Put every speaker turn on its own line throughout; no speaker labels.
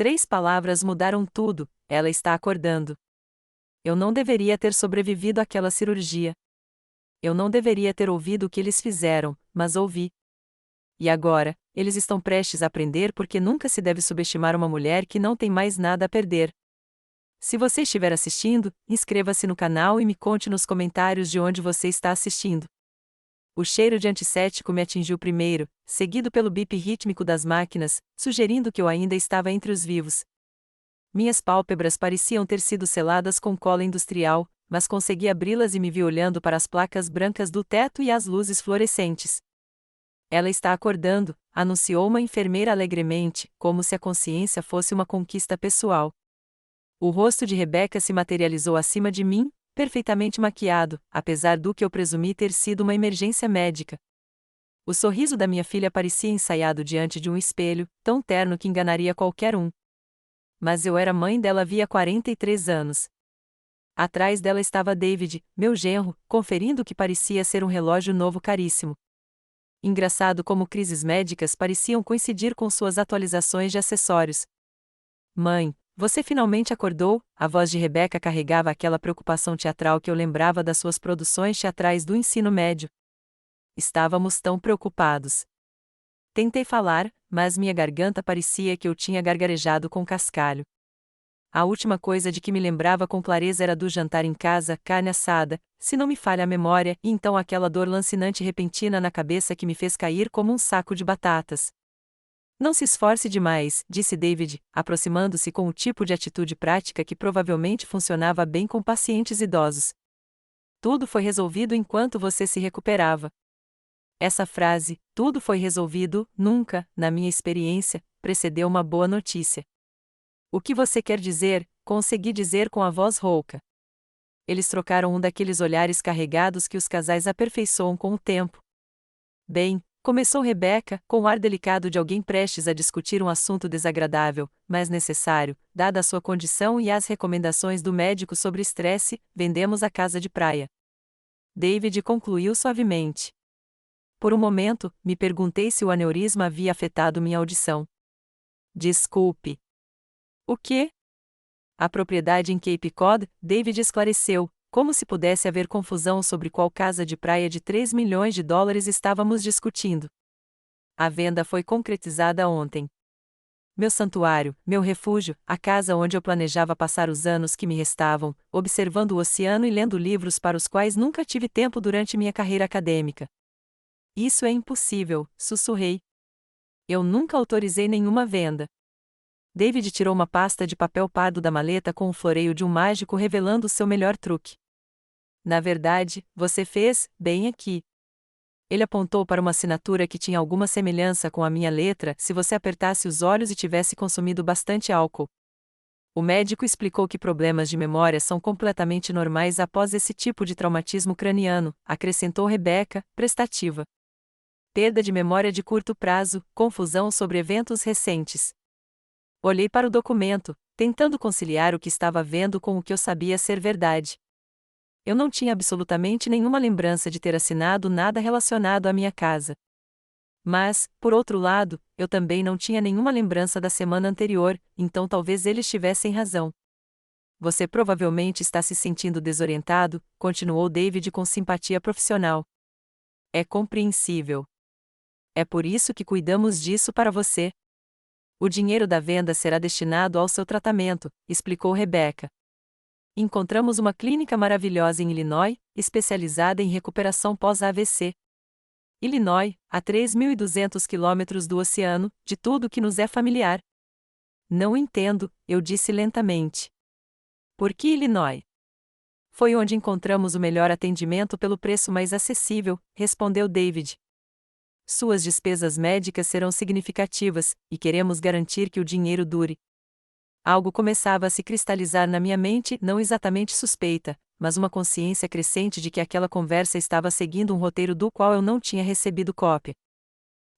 3 palavras mudaram tudo: ela está acordando. Eu não deveria ter sobrevivido àquela cirurgia. Eu não deveria ter ouvido o que eles fizeram, mas ouvi. E agora, eles estão prestes a aprender porque nunca se deve subestimar uma mulher que não tem mais nada a perder. Se você estiver assistindo, inscreva-se no canal e me conte nos comentários de onde você está assistindo. O cheiro de antisséptico me atingiu primeiro, seguido pelo bip rítmico das máquinas, sugerindo que eu ainda estava entre os vivos. Minhas pálpebras pareciam ter sido seladas com cola industrial, mas consegui abri-las e me vi olhando para as placas brancas do teto e as luzes fluorescentes. Ela está acordando, anunciou uma enfermeira alegremente, como se a consciência fosse uma conquista pessoal. O rosto de Rebecca se materializou acima de mim, perfeitamente maquiado, apesar do que eu presumi ter sido uma emergência médica. O sorriso da minha filha parecia ensaiado diante de um espelho, tão terno que enganaria qualquer um. Mas eu era mãe dela havia 43 anos. Atrás dela estava David, meu genro, conferindo o que parecia ser um relógio novo caríssimo. Engraçado como crises médicas pareciam coincidir com suas atualizações de acessórios. Mãe, você finalmente acordou? A voz de Rebecca carregava aquela preocupação teatral que eu lembrava das suas produções teatrais do ensino médio. Estávamos tão preocupados. Tentei falar, mas minha garganta parecia que eu tinha gargarejado com cascalho. A última coisa de que me lembrava com clareza era do jantar em casa, carne assada, se não me falha a memória, e então aquela dor lancinante repentina na cabeça que me fez cair como um saco de batatas. Não se esforce demais, disse David, aproximando-se com o tipo de atitude prática que provavelmente funcionava bem com pacientes idosos. Tudo foi resolvido enquanto você se recuperava. Essa frase, tudo foi resolvido, nunca, na minha experiência, precedeu uma boa notícia. O que você quer dizer? Consegui dizer com a voz rouca. Eles trocaram um daqueles olhares carregados que os casais aperfeiçoam com o tempo. Bem, começou Rebecca, com o ar delicado de alguém prestes a discutir um assunto desagradável, mas necessário, dada a sua condição e as recomendações do médico sobre estresse, vendemos a casa de praia. David concluiu suavemente. Por um momento, me perguntei se o aneurisma havia afetado minha audição. Desculpe. O quê? A propriedade em Cape Cod, David esclareceu, como se pudesse haver confusão sobre qual casa de praia de 3 milhões de dólares estávamos discutindo. A venda foi concretizada ontem. Meu santuário, meu refúgio, a casa onde eu planejava passar os anos que me restavam, observando o oceano e lendo livros para os quais nunca tive tempo durante minha carreira acadêmica. Isso é impossível, sussurrei. Eu nunca autorizei nenhuma venda. David tirou uma pasta de papel pardo da maleta com o floreio de um mágico revelando seu melhor truque. Na verdade, você fez, bem aqui. Ele apontou para uma assinatura que tinha alguma semelhança com a minha letra se você apertasse os olhos e tivesse consumido bastante álcool. O médico explicou que problemas de memória são completamente normais após esse tipo de traumatismo craniano, acrescentou Rebecca, prestativa. Perda de memória de curto prazo, confusão sobre eventos recentes. Olhei para o documento, tentando conciliar o que estava vendo com o que eu sabia ser verdade. Eu não tinha absolutamente nenhuma lembrança de ter assinado nada relacionado à minha casa. Mas, por outro lado, eu também não tinha nenhuma lembrança da semana anterior, então talvez eles tivessem razão. Você provavelmente está se sentindo desorientado, continuou David com simpatia profissional. É compreensível. É por isso que cuidamos disso para você. O dinheiro da venda será destinado ao seu tratamento, explicou Rebecca. Encontramos uma clínica maravilhosa em Illinois, especializada em recuperação pós-AVC. Illinois, a 3.200 quilômetros do oceano, de tudo que nos é familiar. Não entendo, eu disse lentamente. Por que Illinois? Foi onde encontramos o melhor atendimento pelo preço mais acessível, respondeu David. Suas despesas médicas serão significativas, e queremos garantir que o dinheiro dure. Algo começava a se cristalizar na minha mente, não exatamente suspeita, mas uma consciência crescente de que aquela conversa estava seguindo um roteiro do qual eu não tinha recebido cópia.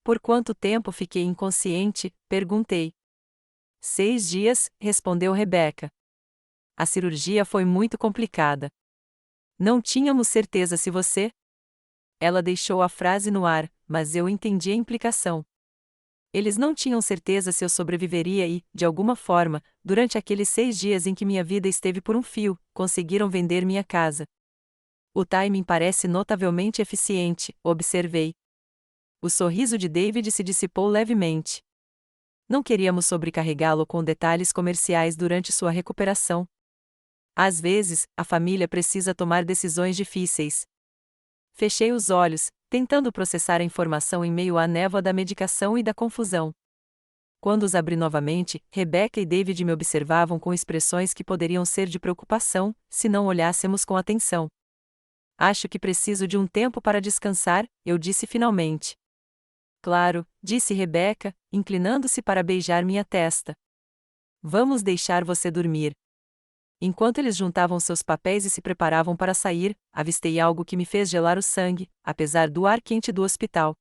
Por quanto tempo fiquei inconsciente? Perguntei. 6 dias, respondeu Rebecca. A cirurgia foi muito complicada. Não tínhamos certeza se você... Ela deixou a frase no ar, mas eu entendi a implicação. Eles não tinham certeza se eu sobreviveria e, de alguma forma, durante aqueles 6 dias em que minha vida esteve por um fio, conseguiram vender minha casa. O timing parece notavelmente eficiente, observei. O sorriso de David se dissipou levemente. Não queríamos sobrecarregá-lo com detalhes comerciais durante sua recuperação. Às vezes, a família precisa tomar decisões difíceis. Fechei os olhos, tentando processar a informação em meio à névoa da medicação e da confusão. Quando os abri novamente, Rebecca e David me observavam com expressões que poderiam ser de preocupação, se não olhássemos com atenção. Acho que preciso de um tempo para descansar, eu disse finalmente. Claro, disse Rebecca, inclinando-se para beijar minha testa. Vamos deixar você dormir. Enquanto eles juntavam seus papéis e se preparavam para sair, avistei algo que me fez gelar o sangue, apesar do ar quente do hospital.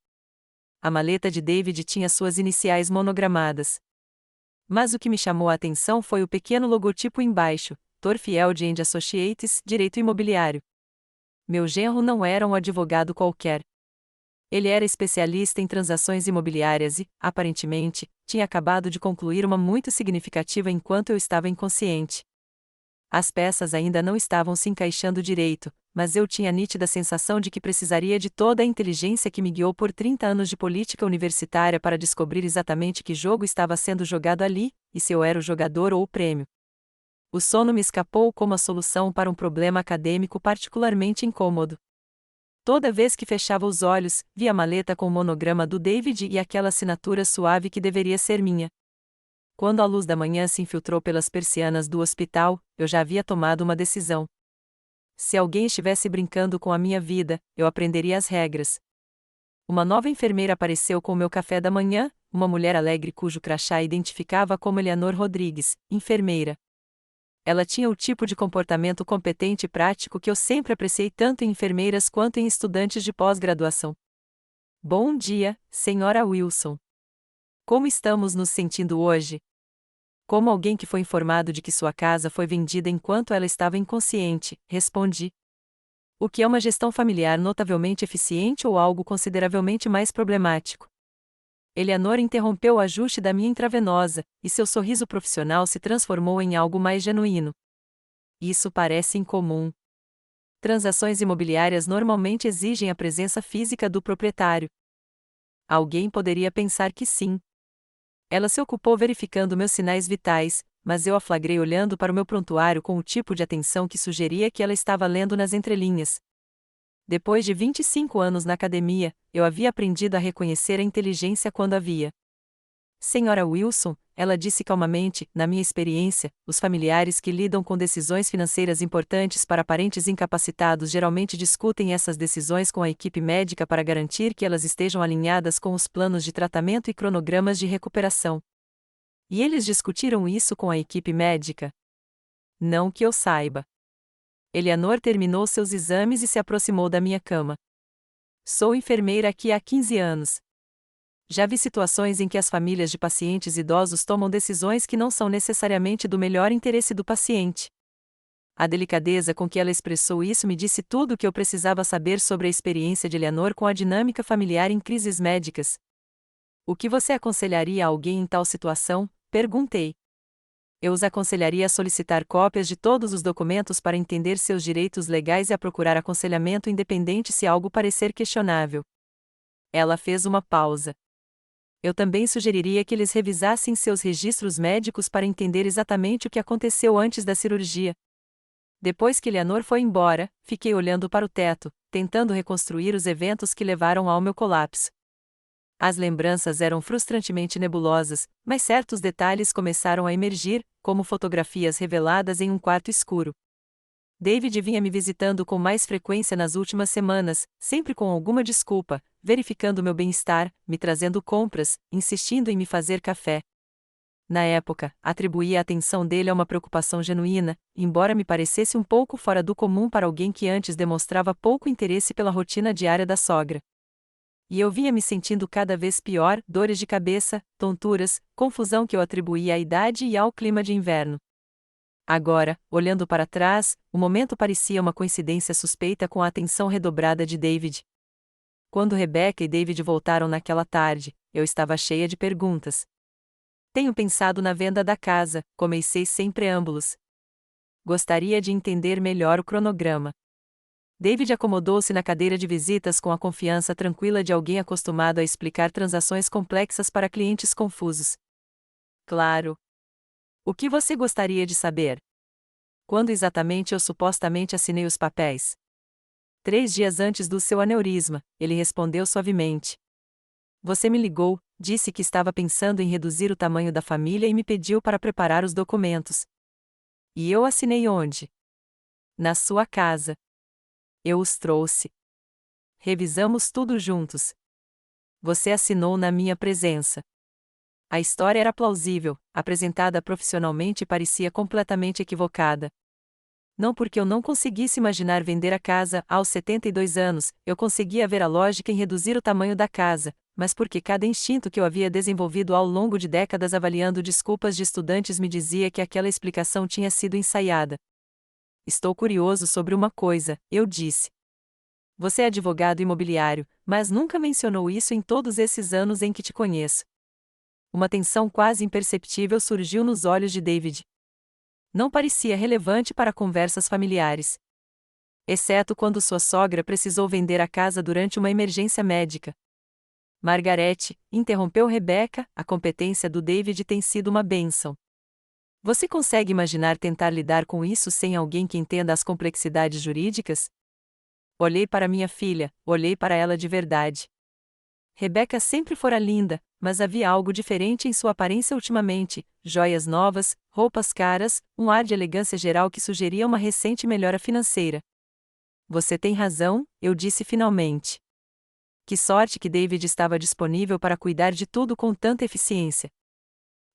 A maleta de David tinha suas iniciais monogramadas. Mas o que me chamou a atenção foi o pequeno logotipo embaixo, Torfield & Associates, Direito Imobiliário. Meu genro não era um advogado qualquer. Ele era especialista em transações imobiliárias e, aparentemente, tinha acabado de concluir uma muito significativa enquanto eu estava inconsciente. As peças ainda não estavam se encaixando direito, mas eu tinha a nítida sensação de que precisaria de toda a inteligência que me guiou por 30 anos de política universitária para descobrir exatamente que jogo estava sendo jogado ali, e se eu era o jogador ou o prêmio. O sono me escapou como a solução para um problema acadêmico particularmente incômodo. Toda vez que fechava os olhos, via a maleta com o monograma do David e aquela assinatura suave que deveria ser minha. Quando a luz da manhã se infiltrou pelas persianas do hospital, eu já havia tomado uma decisão. Se alguém estivesse brincando com a minha vida, eu aprenderia as regras. Uma nova enfermeira apareceu com o meu café da manhã, uma mulher alegre cujo crachá identificava como Eleanor Rodrigues, enfermeira. Ela tinha o tipo de comportamento competente e prático que eu sempre apreciei tanto em enfermeiras quanto em estudantes de pós-graduação. Bom dia, Senhora Wilson. Como estamos nos sentindo hoje? Como alguém que foi informado de que sua casa foi vendida enquanto ela estava inconsciente, respondi. O que é uma gestão familiar notavelmente eficiente ou algo consideravelmente mais problemático? Eleanor interrompeu o ajuste da minha intravenosa, e seu sorriso profissional se transformou em algo mais genuíno. Isso parece incomum. Transações imobiliárias normalmente exigem a presença física do proprietário. Alguém poderia pensar que sim. Ela se ocupou verificando meus sinais vitais, mas eu a flagrei olhando para o meu prontuário com o tipo de atenção que sugeria que ela estava lendo nas entrelinhas. Depois de 25 anos na academia, eu havia aprendido a reconhecer a inteligência quando a via. Senhora Wilson, ela disse calmamente, na minha experiência, os familiares que lidam com decisões financeiras importantes para parentes incapacitados geralmente discutem essas decisões com a equipe médica para garantir que elas estejam alinhadas com os planos de tratamento e cronogramas de recuperação. E eles discutiram isso com a equipe médica? Não que eu saiba. Eleanor terminou seus exames e se aproximou da minha cama. Sou enfermeira aqui há 15 anos. Já vi situações em que as famílias de pacientes idosos tomam decisões que não são necessariamente do melhor interesse do paciente. A delicadeza com que ela expressou isso me disse tudo o que eu precisava saber sobre a experiência de Eleanor com a dinâmica familiar em crises médicas. O que você aconselharia a alguém em tal situação? Perguntei. Eu os aconselharia a solicitar cópias de todos os documentos para entender seus direitos legais e a procurar aconselhamento independente se algo parecer questionável. Ela fez uma pausa. Eu também sugeriria que eles revisassem seus registros médicos para entender exatamente o que aconteceu antes da cirurgia. Depois que Eleanor foi embora, fiquei olhando para o teto, tentando reconstruir os eventos que levaram ao meu colapso. As lembranças eram frustrantemente nebulosas, mas certos detalhes começaram a emergir, como fotografias reveladas em um quarto escuro. David vinha me visitando com mais frequência nas últimas semanas, sempre com alguma desculpa, verificando meu bem-estar, me trazendo compras, insistindo em me fazer café. Na época, atribuía a atenção dele a uma preocupação genuína, embora me parecesse um pouco fora do comum para alguém que antes demonstrava pouco interesse pela rotina diária da sogra. E eu vinha me sentindo cada vez pior, dores de cabeça, tonturas, confusão que eu atribuía à idade e ao clima de inverno. Agora, olhando para trás, o momento parecia uma coincidência suspeita com a atenção redobrada de David. Quando Rebecca e David voltaram naquela tarde, eu estava cheia de perguntas. Tenho pensado na venda da casa, comecei sem preâmbulos. Gostaria de entender melhor o cronograma. David acomodou-se na cadeira de visitas com a confiança tranquila de alguém acostumado a explicar transações complexas para clientes confusos. Claro. O que você gostaria de saber? Quando exatamente eu supostamente assinei os papéis? 3 dias antes do seu aneurisma, ele respondeu suavemente. Você me ligou, disse que estava pensando em reduzir o tamanho da família e me pediu para preparar os documentos. E eu assinei onde? Na sua casa. Eu os trouxe. Revisamos tudo juntos. Você assinou na minha presença. A história era plausível, apresentada profissionalmente e parecia completamente equivocada. Não porque eu não conseguisse imaginar vender a casa aos 72 anos, eu conseguia ver a lógica em reduzir o tamanho da casa, mas porque cada instinto que eu havia desenvolvido ao longo de décadas avaliando desculpas de estudantes me dizia que aquela explicação tinha sido ensaiada. Estou curioso sobre uma coisa, eu disse. Você é advogado imobiliário, mas nunca mencionou isso em todos esses anos em que te conheço. Uma tensão quase imperceptível surgiu nos olhos de David. Não parecia relevante para conversas familiares. Exceto quando sua sogra precisou vender a casa durante uma emergência médica. Margarete, interrompeu Rebecca, a competência do David tem sido uma bênção. Você consegue imaginar tentar lidar com isso sem alguém que entenda as complexidades jurídicas? Olhei para minha filha, olhei para ela de verdade. Rebecca sempre fora linda, mas havia algo diferente em sua aparência ultimamente, joias novas, roupas caras, um ar de elegância geral que sugeria uma recente melhora financeira. Você tem razão, eu disse finalmente. Que sorte que David estava disponível para cuidar de tudo com tanta eficiência.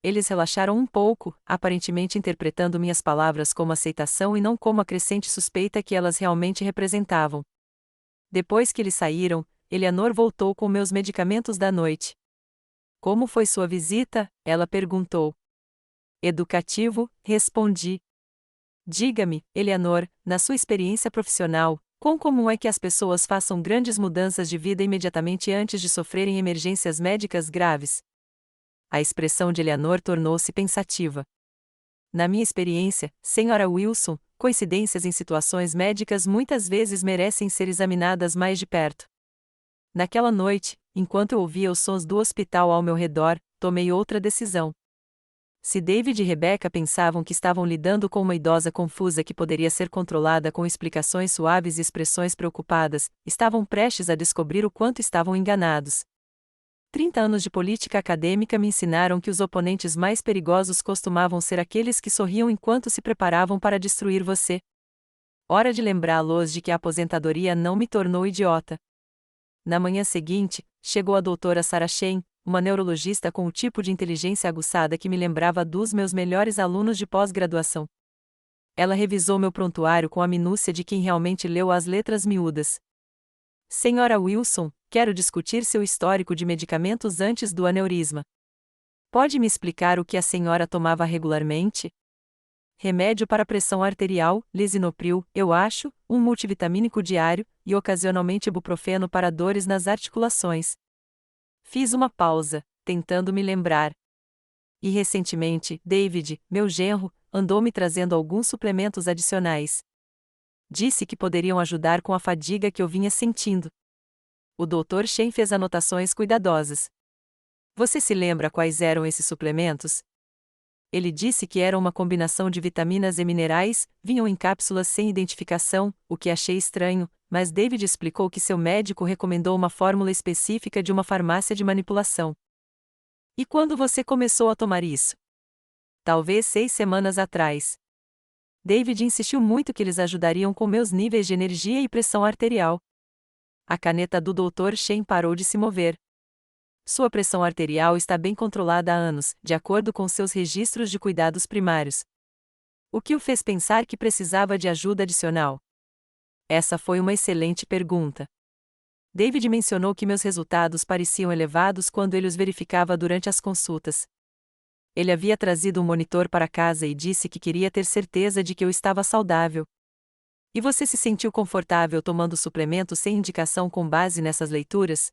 Eles relaxaram um pouco, aparentemente interpretando minhas palavras como aceitação e não como a crescente suspeita que elas realmente representavam. Depois que eles saíram, Eleanor voltou com meus medicamentos da noite. Como foi sua visita? Ela perguntou. Educativo, respondi. Diga-me, Eleanor, na sua experiência profissional, quão comum é que as pessoas façam grandes mudanças de vida imediatamente antes de sofrerem emergências médicas graves? A expressão de Eleanor tornou-se pensativa. Na minha experiência, Sra. Wilson, coincidências em situações médicas muitas vezes merecem ser examinadas mais de perto. Naquela noite, enquanto eu ouvia os sons do hospital ao meu redor, tomei outra decisão. Se David e Rebecca pensavam que estavam lidando com uma idosa confusa que poderia ser controlada com explicações suaves e expressões preocupadas, estavam prestes a descobrir o quanto estavam enganados. 30 anos de política acadêmica me ensinaram que os oponentes mais perigosos costumavam ser aqueles que sorriam enquanto se preparavam para destruir você. Hora de lembrá-los de que a aposentadoria não me tornou idiota. Na manhã seguinte, chegou a doutora Sarah Shane, uma neurologista com o tipo de inteligência aguçada que me lembrava dos meus melhores alunos de pós-graduação. Ela revisou meu prontuário com a minúcia de quem realmente leu as letras miúdas. Sra. Wilson, quero discutir seu histórico de medicamentos antes do aneurisma. Pode me explicar o que a senhora tomava regularmente? Remédio para pressão arterial, lisinopril, eu acho, um multivitamínico diário, e ocasionalmente ibuprofeno para dores nas articulações. Fiz uma pausa, tentando me lembrar. E recentemente, David, meu genro, andou me trazendo alguns suplementos adicionais. Disse que poderiam ajudar com a fadiga que eu vinha sentindo. O Dr. Shen fez anotações cuidadosas. Você se lembra quais eram esses suplementos? Ele disse que era uma combinação de vitaminas e minerais, vinham em cápsulas sem identificação, o que achei estranho, mas David explicou que seu médico recomendou uma fórmula específica de uma farmácia de manipulação. E quando você começou a tomar isso? Talvez 6 semanas atrás. David insistiu muito que eles ajudariam com meus níveis de energia e pressão arterial. A caneta do Dr. Shen parou de se mover. Sua pressão arterial está bem controlada há anos, de acordo com seus registros de cuidados primários. O que o fez pensar que precisava de ajuda adicional? Essa foi uma excelente pergunta. David mencionou que meus resultados pareciam elevados quando ele os verificava durante as consultas. Ele havia trazido um monitor para casa e disse que queria ter certeza de que eu estava saudável. E você se sentiu confortável tomando suplementos sem indicação com base nessas leituras?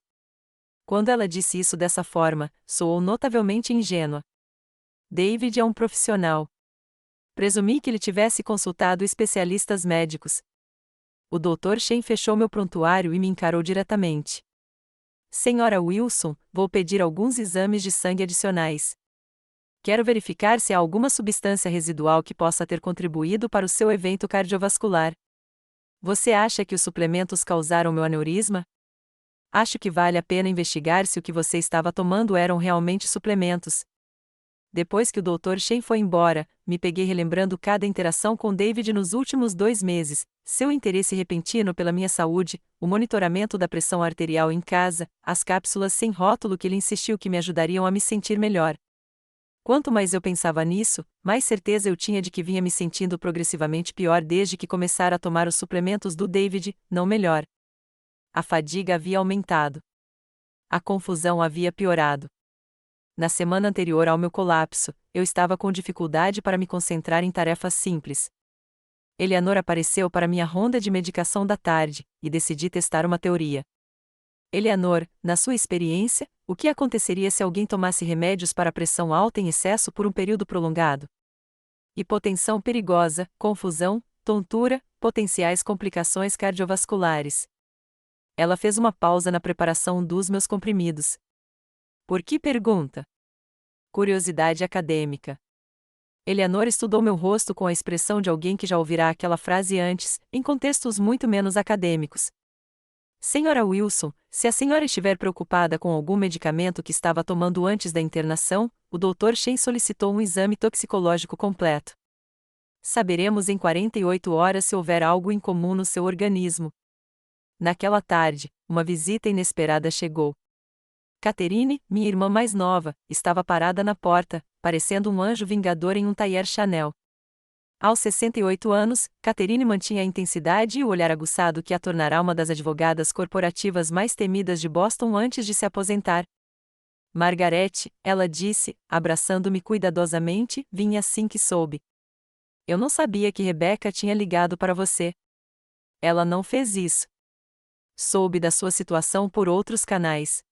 Quando ela disse isso dessa forma, soou notavelmente ingênua. David é um profissional. Presumi que ele tivesse consultado especialistas médicos. O Dr. Shen fechou meu prontuário e me encarou diretamente. Senhora Wilson, vou pedir alguns exames de sangue adicionais. Quero verificar se há alguma substância residual que possa ter contribuído para o seu evento cardiovascular. Você acha que os suplementos causaram meu aneurisma? Acho que vale a pena investigar se o que você estava tomando eram realmente suplementos. Depois que o Dr. Shen foi embora, me peguei relembrando cada interação com David nos últimos 2 meses, seu interesse repentino pela minha saúde, o monitoramento da pressão arterial em casa, as cápsulas sem rótulo que ele insistiu que me ajudariam a me sentir melhor. Quanto mais eu pensava nisso, mais certeza eu tinha de que vinha me sentindo progressivamente pior desde que começara a tomar os suplementos do David, não melhor. A fadiga havia aumentado. A confusão havia piorado. Na semana anterior ao meu colapso, eu estava com dificuldade para me concentrar em tarefas simples. Eleanor apareceu para minha ronda de medicação da tarde, e decidi testar uma teoria. Eleanor, na sua experiência, o que aconteceria se alguém tomasse remédios para pressão alta em excesso por um período prolongado? Hipotensão perigosa, confusão, tontura, potenciais complicações cardiovasculares. Ela fez uma pausa na preparação dos meus comprimidos. Por que pergunta? Curiosidade acadêmica. Eleanor estudou meu rosto com a expressão de alguém que já ouvirá aquela frase antes, em contextos muito menos acadêmicos. Senhora Wilson, se a senhora estiver preocupada com algum medicamento que estava tomando antes da internação, o Dr. Shen solicitou um exame toxicológico completo. Saberemos em 48 horas se houver algo incomum no seu organismo. Naquela tarde, uma visita inesperada chegou. Catherine, minha irmã mais nova, estava parada na porta, parecendo um anjo vingador em um tailleur Chanel. Aos 68 anos, Catherine mantinha a intensidade e o olhar aguçado que a tornará uma das advogadas corporativas mais temidas de Boston antes de se aposentar. Margarete, ela disse, abraçando-me cuidadosamente, vim assim que soube. Eu não sabia que Rebecca tinha ligado para você. Ela não fez isso. Soube da sua situação por outros canais.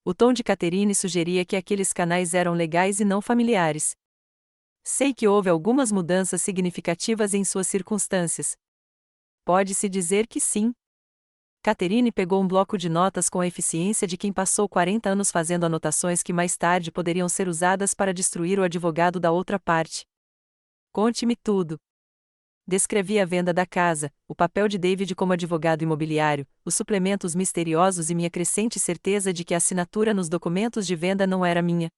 O tom de Catherine sugeria que aqueles canais eram legais e não familiares. Sei que houve algumas mudanças significativas em suas circunstâncias. Pode-se dizer que sim. Catherine pegou um bloco de notas com a eficiência de quem passou 40 anos fazendo anotações que mais tarde poderiam ser usadas para destruir o advogado da outra parte. Conte-me tudo. Descrevi a venda da casa, o papel de David como advogado imobiliário, os suplementos misteriosos e minha crescente certeza de que a assinatura nos documentos de venda não era minha.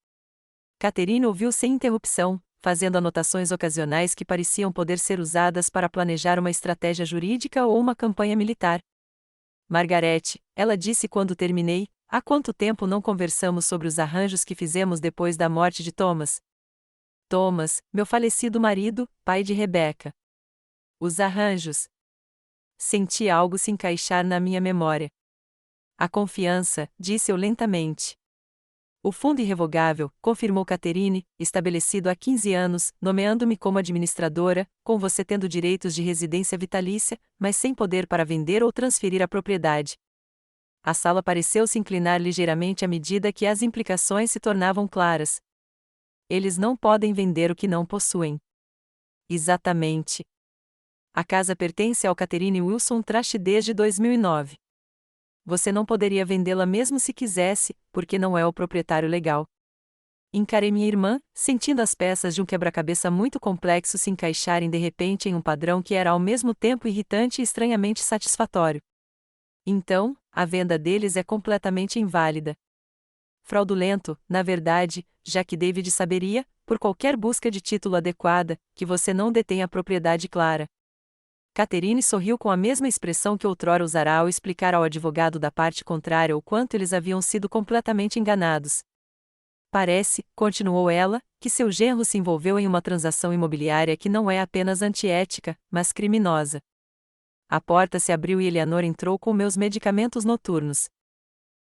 Catherine ouviu sem interrupção, fazendo anotações ocasionais que pareciam poder ser usadas para planejar uma estratégia jurídica ou uma campanha militar. Margarete, ela disse quando terminei, há quanto tempo não conversamos sobre os arranjos que fizemos depois da morte de Thomas? Thomas, meu falecido marido, pai de Rebecca. Os arranjos. Senti algo se encaixar na minha memória. A confiança, disse eu lentamente. O fundo irrevogável, confirmou Catherine, estabelecido há 15 anos, nomeando-me como administradora, com você tendo direitos de residência vitalícia, mas sem poder para vender ou transferir a propriedade. A sala pareceu se inclinar ligeiramente à medida que as implicações se tornavam claras. Eles não podem vender o que não possuem. Exatamente. A casa pertence ao Catherine Wilson Trash desde 2009. Você não poderia vendê-la mesmo se quisesse, porque não é o proprietário legal. Encarei minha irmã, sentindo as peças de um quebra-cabeça muito complexo se encaixarem de repente em um padrão que era ao mesmo tempo irritante e estranhamente satisfatório. Então, a venda deles é completamente inválida. Fraudulento, na verdade, já que David saberia, por qualquer busca de título adequada, que você não detém a propriedade clara. Catherine sorriu com a mesma expressão que outrora usara ao explicar ao advogado da parte contrária o quanto eles haviam sido completamente enganados. Parece, continuou ela, que seu genro se envolveu em uma transação imobiliária que não é apenas antiética, mas criminosa. A porta se abriu e Eleanor entrou com meus medicamentos noturnos.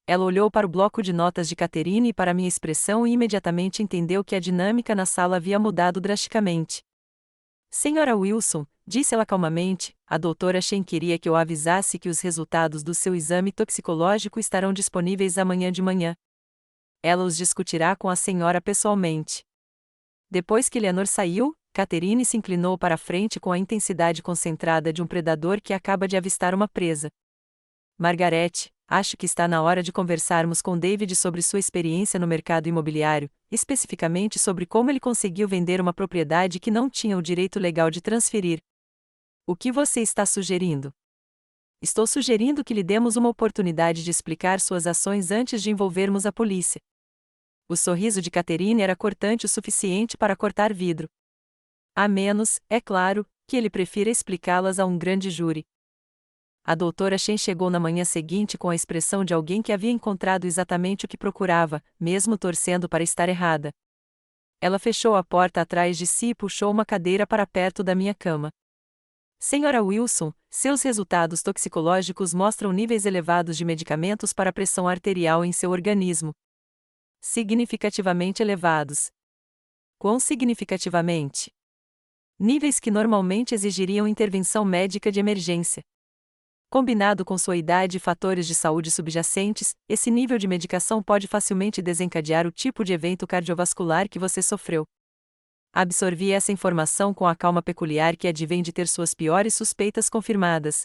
Ela olhou para o bloco de notas de Catherine e para minha expressão e imediatamente entendeu que a dinâmica na sala havia mudado drasticamente. Senhora Wilson, disse ela calmamente, a doutora Shen queria que eu avisasse que os resultados do seu exame toxicológico estarão disponíveis amanhã de manhã. Ela os discutirá com a senhora pessoalmente. Depois que Eleanor saiu, Catherine se inclinou para a frente com a intensidade concentrada de um predador que acaba de avistar uma presa. Margaret, acho que está na hora de conversarmos com David sobre sua experiência no mercado imobiliário, especificamente sobre como ele conseguiu vender uma propriedade que não tinha o direito legal de transferir. O que você está sugerindo? Estou sugerindo que lhe demos uma oportunidade de explicar suas ações antes de envolvermos a polícia. O sorriso de Catherine era cortante o suficiente para cortar vidro. A menos, é claro, que ele prefira explicá-las a um grande júri. A doutora Shen chegou na manhã seguinte com a expressão de alguém que havia encontrado exatamente o que procurava, mesmo torcendo para estar errada. Ela fechou a porta atrás de si e puxou uma cadeira para perto da minha cama. Senhora Wilson, seus resultados toxicológicos mostram níveis elevados de medicamentos para a pressão arterial em seu organismo. Significativamente elevados. Quão significativamente? Níveis que normalmente exigiriam intervenção médica de emergência. Combinado com sua idade e fatores de saúde subjacentes, esse nível de medicação pode facilmente desencadear o tipo de evento cardiovascular que você sofreu. Absorvi essa informação com a calma peculiar que advém de ter suas piores suspeitas confirmadas.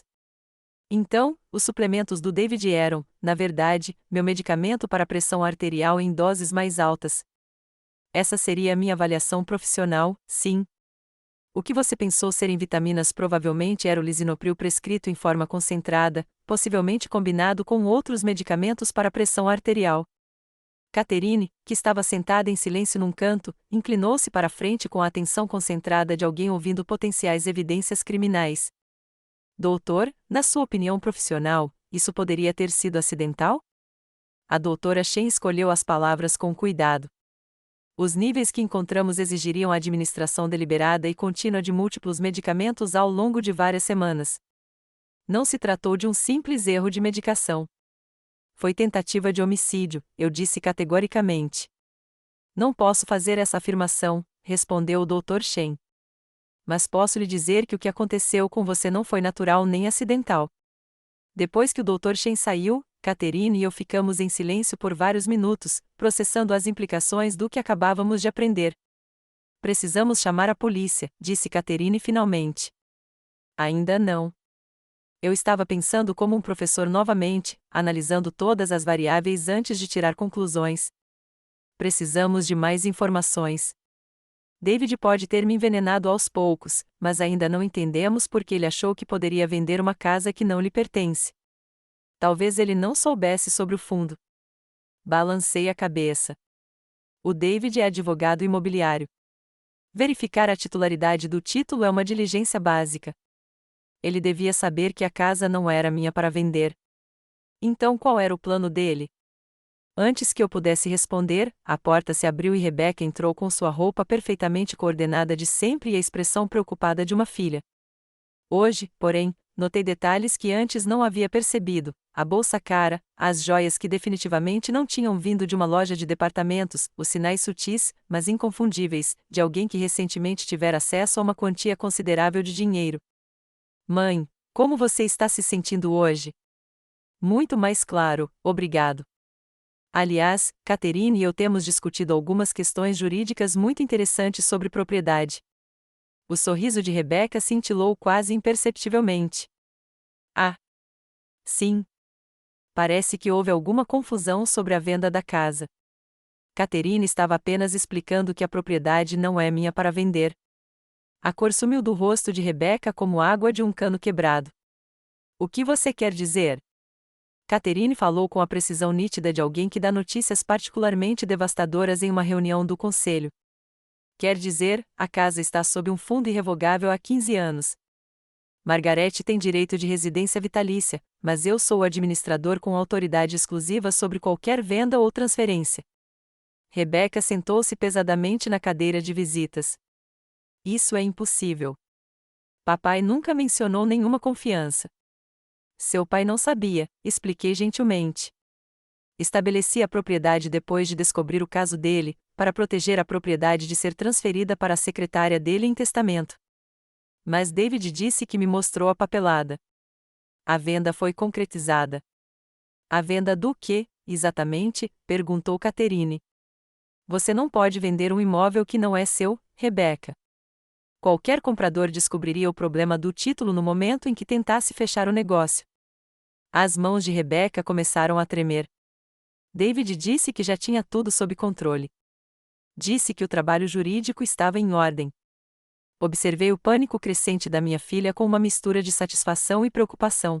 Então, os suplementos do David eram, na verdade, meu medicamento para a pressão arterial em doses mais altas. Essa seria a minha avaliação profissional, sim. O que você pensou serem vitaminas provavelmente era o lisinopril prescrito em forma concentrada, possivelmente combinado com outros medicamentos para a pressão arterial. Catherine, que estava sentada em silêncio num canto, inclinou-se para a frente com a atenção concentrada de alguém ouvindo potenciais evidências criminais. Doutor, na sua opinião profissional, isso poderia ter sido acidental? A doutora Shen escolheu as palavras com cuidado. Os níveis que encontramos exigiriam a administração deliberada e contínua de múltiplos medicamentos ao longo de várias semanas. Não se tratou de um simples erro de medicação. Foi tentativa de homicídio, eu disse categoricamente. Não posso fazer essa afirmação, respondeu o Dr. Shen. Mas posso lhe dizer que o que aconteceu com você não foi natural nem acidental. Depois que o Dr. Shen saiu, Catherine e eu ficamos em silêncio por vários minutos, processando as implicações do que acabávamos de aprender. Precisamos chamar a polícia, disse Catherine finalmente. Ainda não. Eu estava pensando como um professor novamente, analisando todas as variáveis antes de tirar conclusões. Precisamos de mais informações. David pode ter me envenenado aos poucos, mas ainda não entendemos por que ele achou que poderia vender uma casa que não lhe pertence. Talvez ele não soubesse sobre o fundo. Balancei a cabeça. O David é advogado imobiliário. Verificar a titularidade do título é uma diligência básica. Ele devia saber que a casa não era minha para vender. Então qual era o plano dele? Antes que eu pudesse responder, a porta se abriu e Rebecca entrou com sua roupa perfeitamente coordenada de sempre e a expressão preocupada de uma filha. Hoje, porém, notei detalhes que antes não havia percebido: a bolsa cara, as joias que definitivamente não tinham vindo de uma loja de departamentos, os sinais sutis, mas inconfundíveis, de alguém que recentemente tivera acesso a uma quantia considerável de dinheiro. Mãe, como você está se sentindo hoje? Muito mais claro, obrigado. Aliás, Catherine e eu temos discutido algumas questões jurídicas muito interessantes sobre propriedade. O sorriso de Rebecca cintilou quase imperceptivelmente. Ah! Sim. Parece que houve alguma confusão sobre a venda da casa. Catherine estava apenas explicando que a propriedade não é minha para vender. A cor sumiu do rosto de Rebecca como água de um cano quebrado. O que você quer dizer? Catherine falou com a precisão nítida de alguém que dá notícias particularmente devastadoras em uma reunião do conselho. Quer dizer, a casa está sob um fundo irrevogável há 15 anos. Margaret tem direito de residência vitalícia, mas eu sou o administrador com autoridade exclusiva sobre qualquer venda ou transferência. Rebecca sentou-se pesadamente na cadeira de visitas. Isso é impossível. Papai nunca mencionou nenhuma confiança. Seu pai não sabia, expliquei gentilmente. Estabeleci a propriedade depois de descobrir o caso dele, para proteger a propriedade de ser transferida para a secretária dele em testamento. Mas David disse que me mostrou a papelada. A venda foi concretizada. A venda do quê, exatamente? Perguntou Catherine. Você não pode vender um imóvel que não é seu, Rebecca. Qualquer comprador descobriria o problema do título no momento em que tentasse fechar o negócio. As mãos de Rebecca começaram a tremer. David disse que já tinha tudo sob controle. Disse que o trabalho jurídico estava em ordem. Observei o pânico crescente da minha filha com uma mistura de satisfação e preocupação.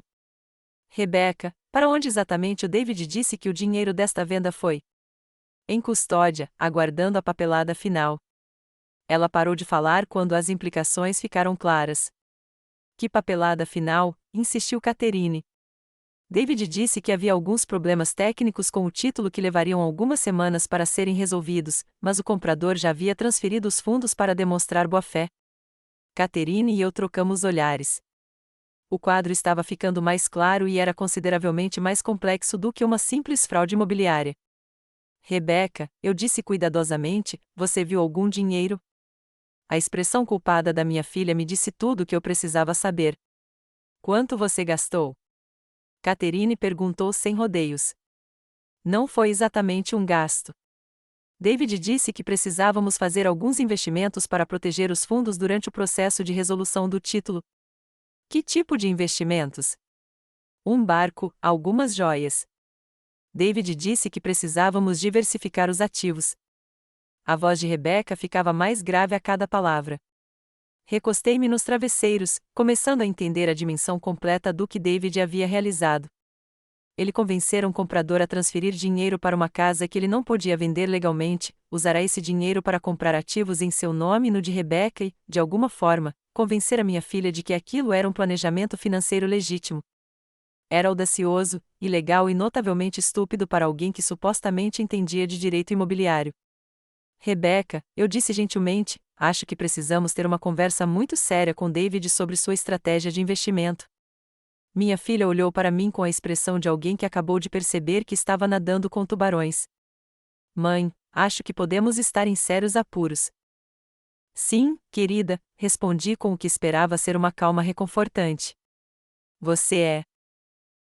Rebecca, para onde exatamente o David disse que o dinheiro desta venda foi? Em custódia, aguardando a papelada final. Ela parou de falar quando as implicações ficaram claras. Que papelada final? Insistiu Catherine. David disse que havia alguns problemas técnicos com o título que levariam algumas semanas para serem resolvidos, mas o comprador já havia transferido os fundos para demonstrar boa-fé. Catherine e eu trocamos olhares. O quadro estava ficando mais claro e era consideravelmente mais complexo do que uma simples fraude imobiliária. Rebecca, eu disse cuidadosamente, você viu algum dinheiro? A expressão culpada da minha filha me disse tudo o que eu precisava saber. Quanto você gastou? Catherine perguntou sem rodeios. Não foi exatamente um gasto. David disse que precisávamos fazer alguns investimentos para proteger os fundos durante o processo de resolução do título. Que tipo de investimentos? Um barco, algumas joias. David disse que precisávamos diversificar os ativos. A voz de Rebecca ficava mais grave a cada palavra. Recostei-me nos travesseiros, começando a entender a dimensão completa do que David havia realizado. Ele convencera um comprador a transferir dinheiro para uma casa que ele não podia vender legalmente, usará esse dinheiro para comprar ativos em seu nome e no de Rebecca e, de alguma forma, convencer a minha filha de que aquilo era um planejamento financeiro legítimo. Era audacioso, ilegal e notavelmente estúpido para alguém que supostamente entendia de direito imobiliário. Rebecca, eu disse gentilmente, acho que precisamos ter uma conversa muito séria com David sobre sua estratégia de investimento. Minha filha olhou para mim com a expressão de alguém que acabou de perceber que estava nadando com tubarões. Mãe, acho que podemos estar em sérios apuros. Sim, querida, respondi com o que esperava ser uma calma reconfortante. Você é.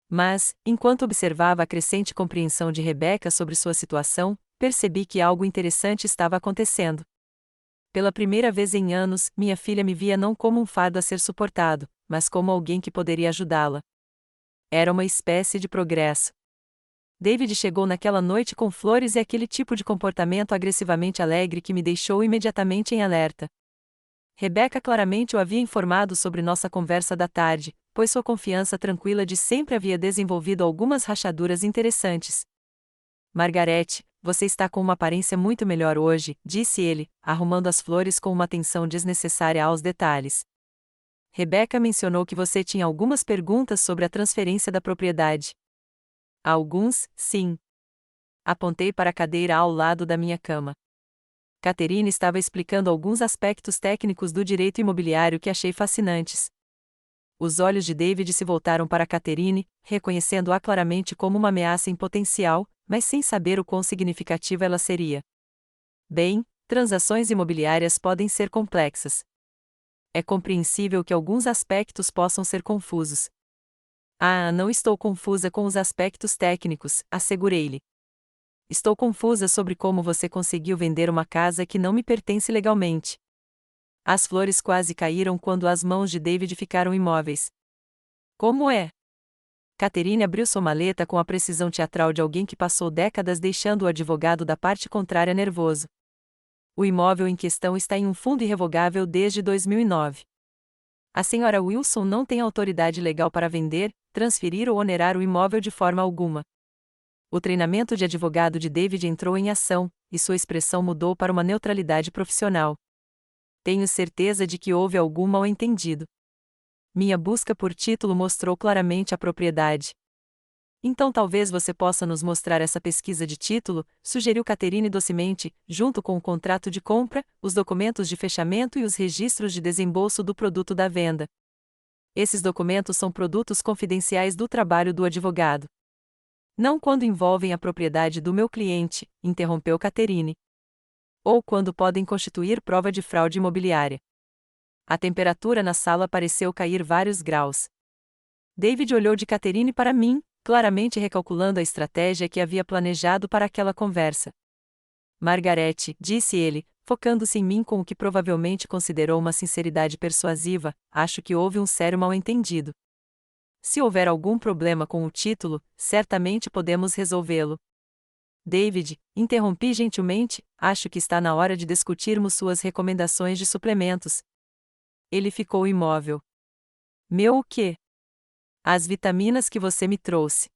Mas, enquanto observava a crescente compreensão de Rebecca sobre sua situação, percebi que algo interessante estava acontecendo. Pela primeira vez em anos, minha filha me via não como um fardo a ser suportado, mas como alguém que poderia ajudá-la. Era uma espécie de progresso. David chegou naquela noite com flores e aquele tipo de comportamento agressivamente alegre que me deixou imediatamente em alerta. Rebecca claramente o havia informado sobre nossa conversa da tarde, pois sua confiança tranquila de sempre havia desenvolvido algumas rachaduras interessantes. Margarete, você está com uma aparência muito melhor hoje, disse ele, arrumando as flores com uma atenção desnecessária aos detalhes. Rebecca mencionou que você tinha algumas perguntas sobre a transferência da propriedade. Alguns, sim. Apontei para a cadeira ao lado da minha cama. Catherine estava explicando alguns aspectos técnicos do direito imobiliário que achei fascinantes. Os olhos de David se voltaram para Catherine, reconhecendo-a claramente como uma ameaça em potencial, mas sem saber o quão significativa ela seria. Bem, transações imobiliárias podem ser complexas. É compreensível que alguns aspectos possam ser confusos. Ah, não estou confusa com os aspectos técnicos, assegurei-lhe. Estou confusa sobre como você conseguiu vender uma casa que não me pertence legalmente. As flores quase caíram quando as mãos de David ficaram imóveis. Como é? Catherine abriu sua maleta com a precisão teatral de alguém que passou décadas deixando o advogado da parte contrária nervoso. O imóvel em questão está em um fundo irrevogável desde 2009. A senhora Wilson não tem autoridade legal para vender, transferir ou onerar o imóvel de forma alguma. O treinamento de advogado de David entrou em ação, e sua expressão mudou para uma neutralidade profissional. Tenho certeza de que houve algum mal-entendido. Minha busca por título mostrou claramente a propriedade. Então talvez você possa nos mostrar essa pesquisa de título, sugeriu Catherine docemente, junto com o contrato de compra, os documentos de fechamento e os registros de desembolso do produto da venda. Esses documentos são produtos confidenciais do trabalho do advogado. Não quando envolvem a propriedade do meu cliente, interrompeu Catherine. Ou quando podem constituir prova de fraude imobiliária. A temperatura na sala pareceu cair vários graus. David olhou de Catherine para mim, claramente recalculando a estratégia que havia planejado para aquela conversa. Margarete, disse ele, focando-se em mim com o que provavelmente considerou uma sinceridade persuasiva, acho que houve um sério mal-entendido. Se houver algum problema com o título, certamente podemos resolvê-lo. David, interrompi gentilmente, acho que está na hora de discutirmos suas recomendações de suplementos. Ele ficou imóvel. Meu o quê? As vitaminas que você me trouxe.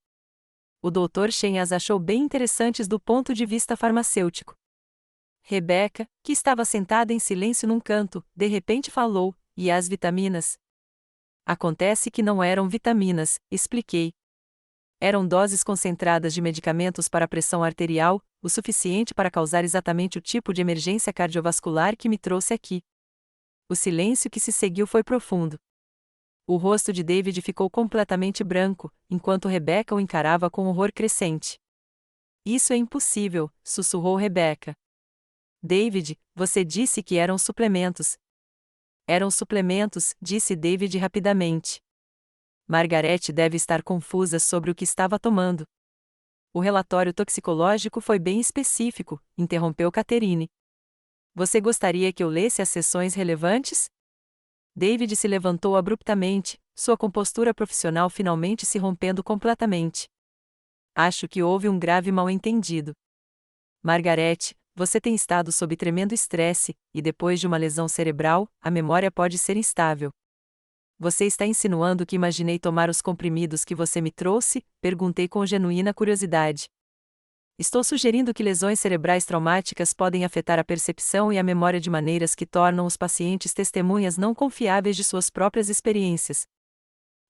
O Dr. Shen as achou bem interessantes do ponto de vista farmacêutico. Rebecca, que estava sentada em silêncio num canto, de repente falou, e as vitaminas? Acontece que não eram vitaminas, expliquei. Eram doses concentradas de medicamentos para pressão arterial, o suficiente para causar exatamente o tipo de emergência cardiovascular que me trouxe aqui. O silêncio que se seguiu foi profundo. O rosto de David ficou completamente branco, enquanto Rebecca o encarava com horror crescente. Isso é impossível, sussurrou Rebecca. David, você disse que eram suplementos. Eram suplementos, disse David rapidamente. Margarete deve estar confusa sobre o que estava tomando. O relatório toxicológico foi bem específico, interrompeu Catherine. Você gostaria que eu lesse as seções relevantes? David se levantou abruptamente, sua compostura profissional finalmente se rompendo completamente. Acho que houve um grave mal-entendido. Margarete, você tem estado sob tremendo estresse, e depois de uma lesão cerebral, a memória pode ser instável. Você está insinuando que imaginei tomar os comprimidos que você me trouxe? Perguntei com genuína curiosidade. Estou sugerindo que lesões cerebrais traumáticas podem afetar a percepção e a memória de maneiras que tornam os pacientes testemunhas não confiáveis de suas próprias experiências.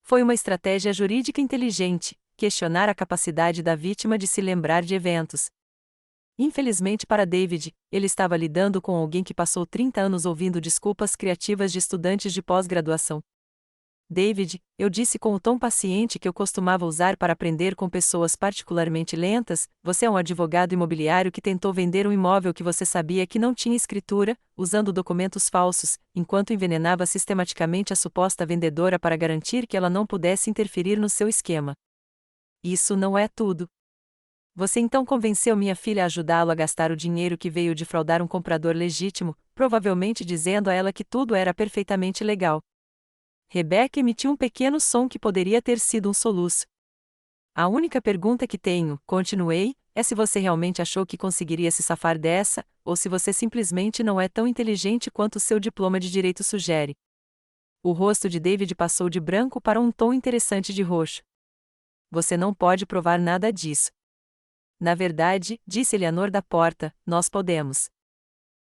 Foi uma estratégia jurídica inteligente, questionar a capacidade da vítima de se lembrar de eventos. Infelizmente para David, ele estava lidando com alguém que passou 30 anos ouvindo desculpas criativas de estudantes de pós-graduação. David, eu disse com o tom paciente que eu costumava usar para aprender com pessoas particularmente lentas, você é um advogado imobiliário que tentou vender um imóvel que você sabia que não tinha escritura, usando documentos falsos, enquanto envenenava sistematicamente a suposta vendedora para garantir que ela não pudesse interferir no seu esquema. Isso não é tudo. Você então convenceu minha filha a ajudá-lo a gastar o dinheiro que veio de fraudar um comprador legítimo, provavelmente dizendo a ela que tudo era perfeitamente legal. Rebecca emitiu um pequeno som que poderia ter sido um soluço. A única pergunta que tenho, continuei, é se você realmente achou que conseguiria se safar dessa, ou se você simplesmente não é tão inteligente quanto seu diploma de direito sugere. O rosto de David passou de branco para um tom interessante de roxo. Você não pode provar nada disso. Na verdade, disse Eleanor da porta, nós podemos.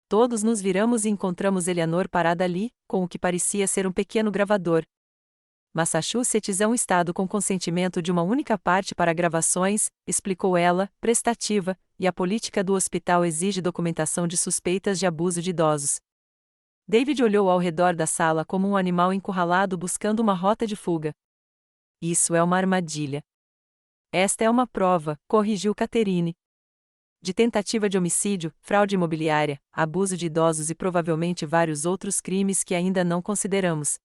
Todos nos viramos e encontramos Eleanor parada ali, com o que parecia ser um pequeno gravador. Massachusetts é um estado com consentimento de uma única parte para gravações, explicou ela, prestativa, e a política do hospital exige documentação de suspeitas de abuso de idosos. David olhou ao redor da sala como um animal encurralado buscando uma rota de fuga. Isso é uma armadilha. Esta é uma prova, corrigiu Catherine. De tentativa de homicídio, fraude imobiliária, abuso de idosos e provavelmente vários outros crimes que ainda não consideramos.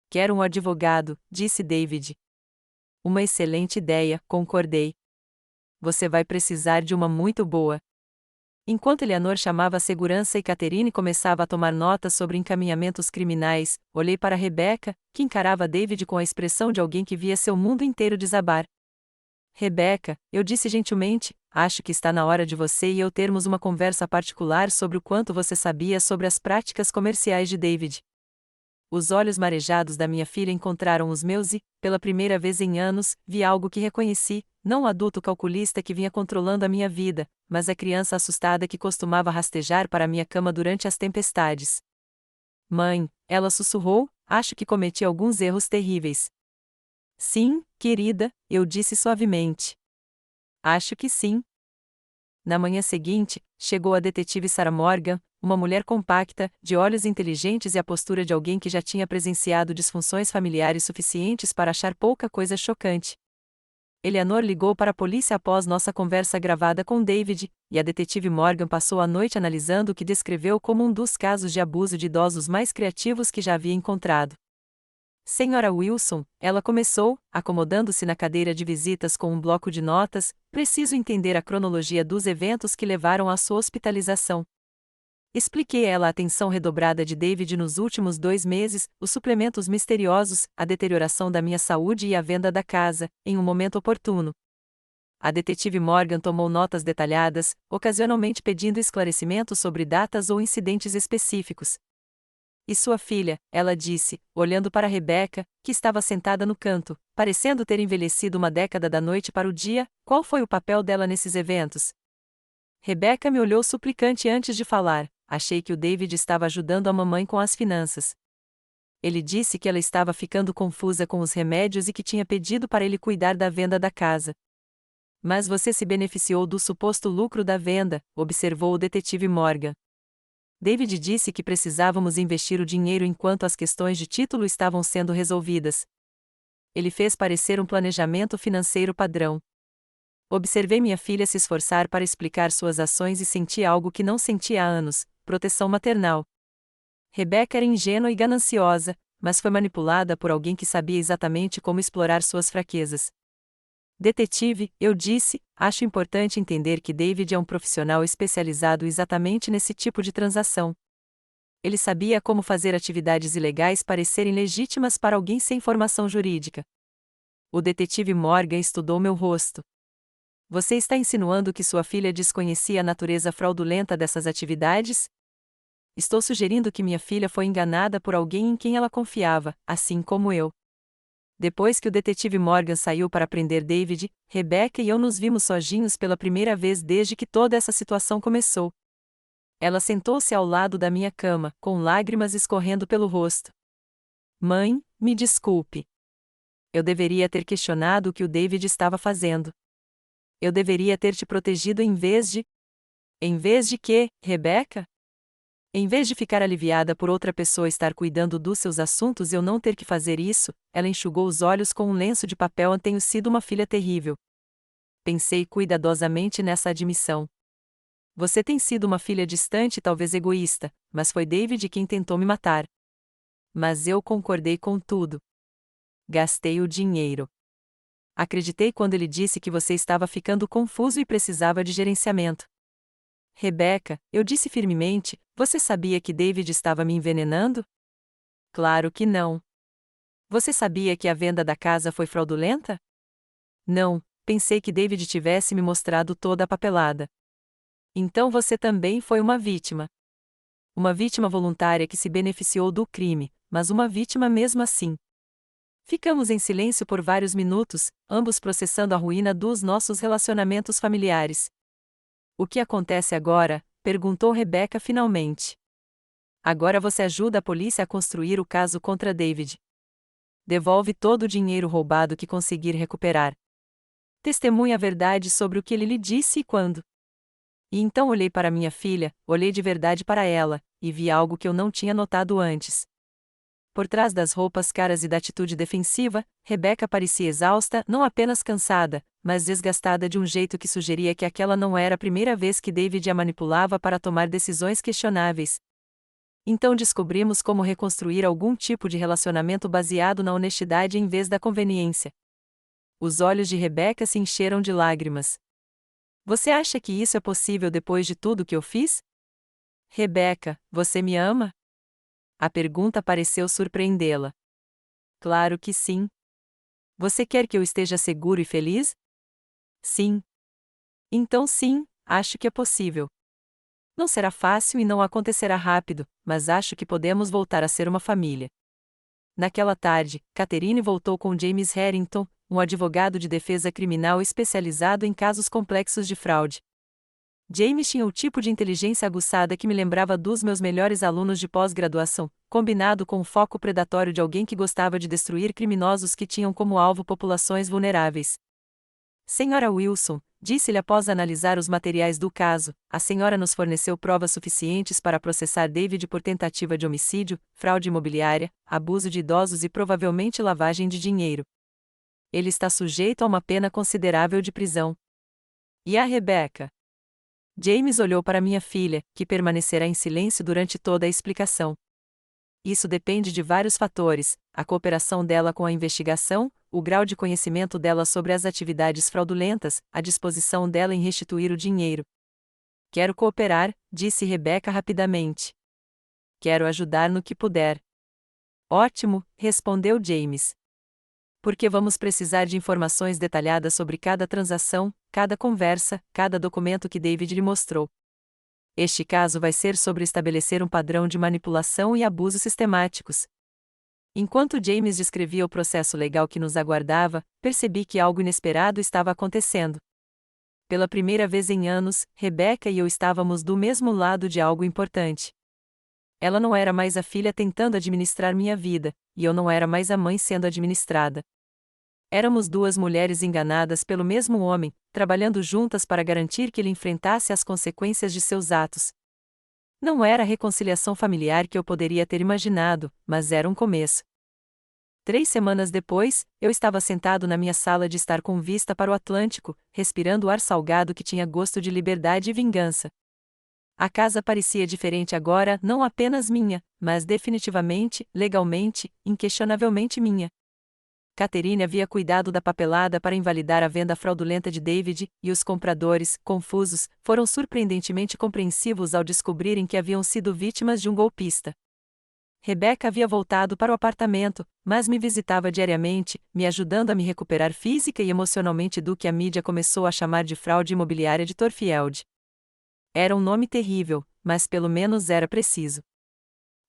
Quero um advogado, disse David. Uma excelente ideia, concordei. Você vai precisar de uma muito boa. Enquanto Eleanor chamava a segurança e Catherine começava a tomar notas sobre encaminhamentos criminais, olhei para Rebecca, que encarava David com a expressão de alguém que via seu mundo inteiro desabar. Rebecca, eu disse gentilmente, acho que está na hora de você e eu termos uma conversa particular sobre o quanto você sabia sobre as práticas comerciais de David. Os olhos marejados da minha filha encontraram os meus e, pela primeira vez em anos, vi algo que reconheci, não o adulto calculista que vinha controlando a minha vida, mas a criança assustada que costumava rastejar para minha cama durante as tempestades. Mãe, ela sussurrou, acho que cometi alguns erros terríveis. Sim, querida, eu disse suavemente. Acho que sim. Na manhã seguinte, chegou a detetive Sarah Morgan, uma mulher compacta, de olhos inteligentes e a postura de alguém que já tinha presenciado disfunções familiares suficientes para achar pouca coisa chocante. Eleanor ligou para a polícia após nossa conversa gravada com David, e a detetive Morgan passou a noite analisando o que descreveu como um dos casos de abuso de idosos mais criativos que já havia encontrado. Senhora Wilson, ela começou, acomodando-se na cadeira de visitas com um bloco de notas, preciso entender a cronologia dos eventos que levaram à sua hospitalização. Expliquei a ela a atenção redobrada de David nos últimos 2 meses, os suplementos misteriosos, a deterioração da minha saúde e a venda da casa, em um momento oportuno. A detetive Morgan tomou notas detalhadas, ocasionalmente pedindo esclarecimentos sobre datas ou incidentes específicos. E sua filha, ela disse, olhando para Rebecca, que estava sentada no canto, parecendo ter envelhecido uma década da noite para o dia, qual foi o papel dela nesses eventos? Rebecca me olhou suplicante antes de falar. Achei que o David estava ajudando a mamãe com as finanças. Ele disse que ela estava ficando confusa com os remédios e que tinha pedido para ele cuidar da venda da casa. Mas você se beneficiou do suposto lucro da venda, observou o detetive Morgan. David disse que precisávamos investir o dinheiro enquanto as questões de título estavam sendo resolvidas. Ele fez parecer um planejamento financeiro padrão. Observei minha filha se esforçar para explicar suas ações e senti algo que não sentia há anos: proteção maternal. Rebecca era ingênua e gananciosa, mas foi manipulada por alguém que sabia exatamente como explorar suas fraquezas. Detetive, eu disse, acho importante entender que David é um profissional especializado exatamente nesse tipo de transação. Ele sabia como fazer atividades ilegais parecerem legítimas para alguém sem formação jurídica. O detetive Morgan estudou meu rosto. Você está insinuando que sua filha desconhecia a natureza fraudulenta dessas atividades? Estou sugerindo que minha filha foi enganada por alguém em quem ela confiava, assim como eu. Depois que o detetive Morgan saiu para prender David, Rebecca e eu nos vimos sozinhos pela primeira vez desde que toda essa situação começou. Ela sentou-se ao lado da minha cama, com lágrimas escorrendo pelo rosto. Mãe, me desculpe. Eu deveria ter questionado o que o David estava fazendo. Eu deveria ter te protegido em vez de... Em vez de quê, Rebecca? Em vez de ficar aliviada por outra pessoa estar cuidando dos seus assuntos e eu não ter que fazer isso, ela enxugou os olhos com um lenço de papel. Tenho sido uma filha terrível. Pensei cuidadosamente nessa admissão. Você tem sido uma filha distante e talvez egoísta, mas foi David quem tentou me matar. Mas eu concordei com tudo. Gastei o dinheiro. Acreditei quando ele disse que você estava ficando confuso e precisava de gerenciamento. Rebecca, eu disse firmemente, você sabia que David estava me envenenando? Claro que não. Você sabia que a venda da casa foi fraudulenta? Não, pensei que David tivesse me mostrado toda a papelada. Então você também foi uma vítima. Uma vítima voluntária que se beneficiou do crime, mas uma vítima mesmo assim. Ficamos em silêncio por vários minutos, ambos processando a ruína dos nossos relacionamentos familiares. O que acontece agora? Perguntou Rebecca finalmente. Agora você ajuda a polícia a construir o caso contra David. Devolve todo o dinheiro roubado que conseguir recuperar. Testemunha a verdade sobre o que ele lhe disse e quando. E então olhei para minha filha, olhei de verdade para ela, e vi algo que eu não tinha notado antes. Por trás das roupas caras e da atitude defensiva, Rebecca parecia exausta, não apenas cansada, mas desgastada de um jeito que sugeria que aquela não era a primeira vez que David a manipulava para tomar decisões questionáveis. Então descobrimos como reconstruir algum tipo de relacionamento baseado na honestidade em vez da conveniência. Os olhos de Rebecca se encheram de lágrimas. Você acha que isso é possível depois de tudo que eu fiz? Rebecca, você me ama? A pergunta pareceu surpreendê-la. Claro que sim. Você quer que eu esteja seguro e feliz? Sim. Então sim, acho que é possível. Não será fácil e não acontecerá rápido, mas acho que podemos voltar a ser uma família. Naquela tarde, Catherine voltou com James Harrington, um advogado de defesa criminal especializado em casos complexos de fraude. James tinha o tipo de inteligência aguçada que me lembrava dos meus melhores alunos de pós-graduação, combinado com o foco predatório de alguém que gostava de destruir criminosos que tinham como alvo populações vulneráveis. Senhora Wilson, disse-lhe após analisar os materiais do caso, a senhora nos forneceu provas suficientes para processar David por tentativa de homicídio, fraude imobiliária, abuso de idosos e provavelmente lavagem de dinheiro. Ele está sujeito a uma pena considerável de prisão. E a Rebecca? James olhou para minha filha, que permanecerá em silêncio durante toda a explicação. Isso depende de vários fatores: a cooperação dela com a investigação, o grau de conhecimento dela sobre as atividades fraudulentas, a disposição dela em restituir o dinheiro. Quero cooperar, disse Rebecca rapidamente. Quero ajudar no que puder. Ótimo, respondeu James. Porque vamos precisar de informações detalhadas sobre cada transação, cada conversa, cada documento que David lhe mostrou. Este caso vai ser sobre estabelecer um padrão de manipulação e abusos sistemáticos. Enquanto James descrevia o processo legal que nos aguardava, percebi que algo inesperado estava acontecendo. Pela primeira vez em anos, Rebecca e eu estávamos do mesmo lado de algo importante. Ela não era mais a filha tentando administrar minha vida, e eu não era mais a mãe sendo administrada. Éramos duas mulheres enganadas pelo mesmo homem, trabalhando juntas para garantir que ele enfrentasse as consequências de seus atos. Não era a reconciliação familiar que eu poderia ter imaginado, mas era um começo. 3 semanas depois, eu estava sentado na minha sala de estar com vista para o Atlântico, respirando o ar salgado que tinha gosto de liberdade e vingança. A casa parecia diferente agora, não apenas minha, mas definitivamente, legalmente, inquestionavelmente minha. Catherine havia cuidado da papelada para invalidar a venda fraudulenta de David, e os compradores, confusos, foram surpreendentemente compreensivos ao descobrirem que haviam sido vítimas de um golpista. Rebecca havia voltado para o apartamento, mas me visitava diariamente, me ajudando a me recuperar física e emocionalmente do que a mídia começou a chamar de fraude imobiliária de Thorfield. Era um nome terrível, mas pelo menos era preciso.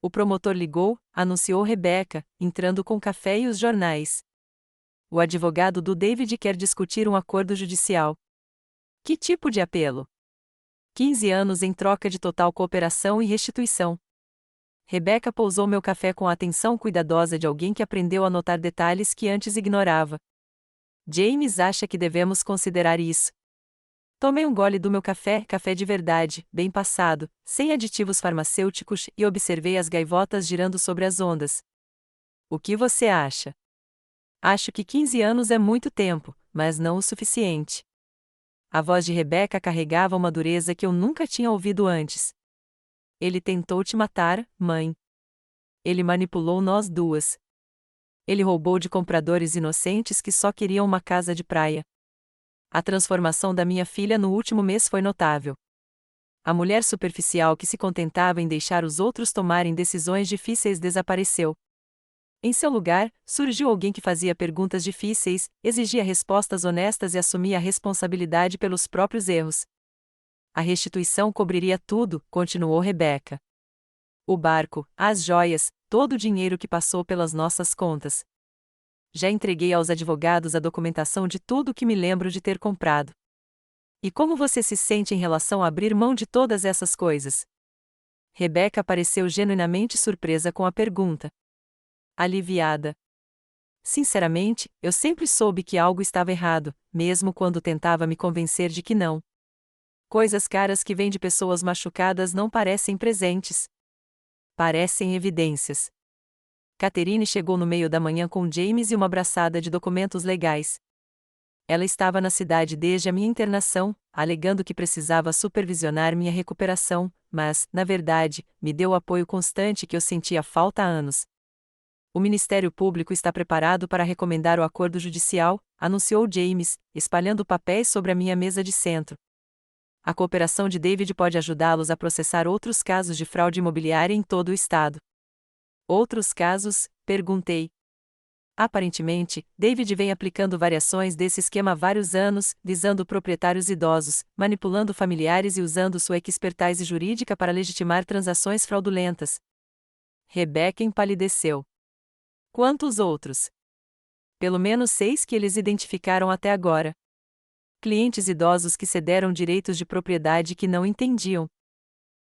O promotor ligou, anunciou Rebecca, entrando com café e os jornais. O advogado do David quer discutir um acordo judicial. Que tipo de apelo? 15 anos em troca de total cooperação e restituição. Rebecca pousou meu café com a atenção cuidadosa de alguém que aprendeu a notar detalhes que antes ignorava. James acha que devemos considerar isso. Tomei um gole do meu café, café de verdade, bem passado, sem aditivos farmacêuticos, e observei as gaivotas girando sobre as ondas. O que você acha? Acho que 15 anos é muito tempo, mas não o suficiente. A voz de Rebecca carregava uma dureza que eu nunca tinha ouvido antes. Ele tentou te matar, mãe. Ele manipulou nós duas. Ele roubou de compradores inocentes que só queriam uma casa de praia. A transformação da minha filha no último mês foi notável. A mulher superficial que se contentava em deixar os outros tomarem decisões difíceis desapareceu. Em seu lugar, surgiu alguém que fazia perguntas difíceis, exigia respostas honestas e assumia a responsabilidade pelos próprios erros. A restituição cobriria tudo, continuou Rebecca. O barco, as joias, todo o dinheiro que passou pelas nossas contas. Já entreguei aos advogados a documentação de tudo o que me lembro de ter comprado. E como você se sente em relação a abrir mão de todas essas coisas? Rebecca pareceu genuinamente surpresa com a pergunta. Aliviada. Sinceramente, eu sempre soube que algo estava errado, mesmo quando tentava me convencer de que não. Coisas caras que vêm de pessoas machucadas não parecem presentes. Parecem evidências. Catherine chegou no meio da manhã com James e uma abraçada de documentos legais. Ela estava na cidade desde a minha internação, alegando que precisava supervisionar minha recuperação, mas, na verdade, me deu o apoio constante que eu sentia falta há anos. O Ministério Público está preparado para recomendar o acordo judicial, anunciou James, espalhando papéis sobre a minha mesa de centro. A cooperação de David pode ajudá-los a processar outros casos de fraude imobiliária em todo o estado. Outros casos? Perguntei. Aparentemente, David vem aplicando variações desse esquema há vários anos, visando proprietários idosos, manipulando familiares e usando sua expertise jurídica para legitimar transações fraudulentas. Rebecca empalideceu. Quantos outros? Pelo menos 6 que eles identificaram até agora. Clientes idosos que cederam direitos de propriedade que não entendiam.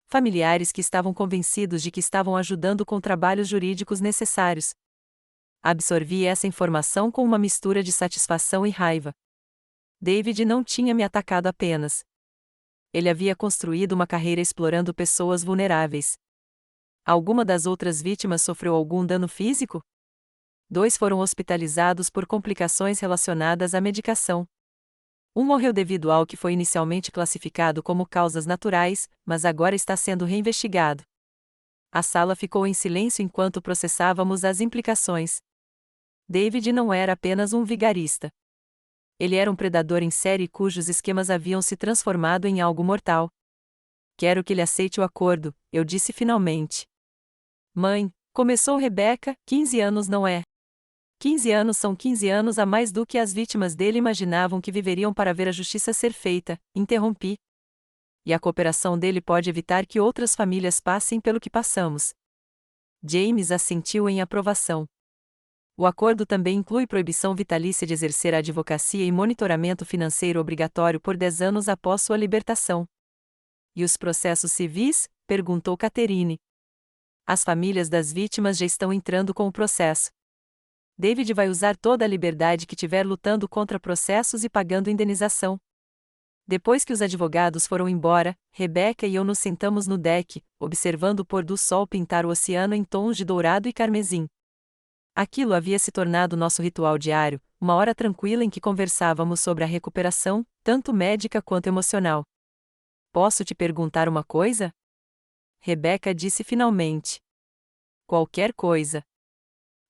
Familiares que estavam convencidos de que estavam ajudando com trabalhos jurídicos necessários. Absorvi essa informação com uma mistura de satisfação e raiva. David não tinha me atacado apenas. Ele havia construído uma carreira explorando pessoas vulneráveis. Alguma das outras vítimas sofreu algum dano físico? 2 foram hospitalizados por complicações relacionadas à medicação. Um morreu devido ao que foi inicialmente classificado como causas naturais, mas agora está sendo reinvestigado. A sala ficou em silêncio enquanto processávamos as implicações. David não era apenas um vigarista. Ele era um predador em série cujos esquemas haviam se transformado em algo mortal. Quero que ele aceite o acordo, eu disse finalmente. Mãe, começou Rebecca, 15 anos não é? 15 anos são 15 anos a mais do que as vítimas dele imaginavam que viveriam para ver a justiça ser feita, interrompi. E a cooperação dele pode evitar que outras famílias passem pelo que passamos. James assentiu em aprovação. O acordo também inclui proibição vitalícia de exercer a advocacia e monitoramento financeiro obrigatório por 10 anos após sua libertação. E os processos civis? Perguntou Catherine. As famílias das vítimas já estão entrando com o processo. David vai usar toda a liberdade que tiver lutando contra processos e pagando indenização. Depois que os advogados foram embora, Rebecca e eu nos sentamos no deck, observando o pôr do sol pintar o oceano em tons de dourado e carmesim. Aquilo havia se tornado nosso ritual diário, uma hora tranquila em que conversávamos sobre a recuperação, tanto médica quanto emocional. Posso te perguntar uma coisa? Rebecca disse finalmente. Qualquer coisa.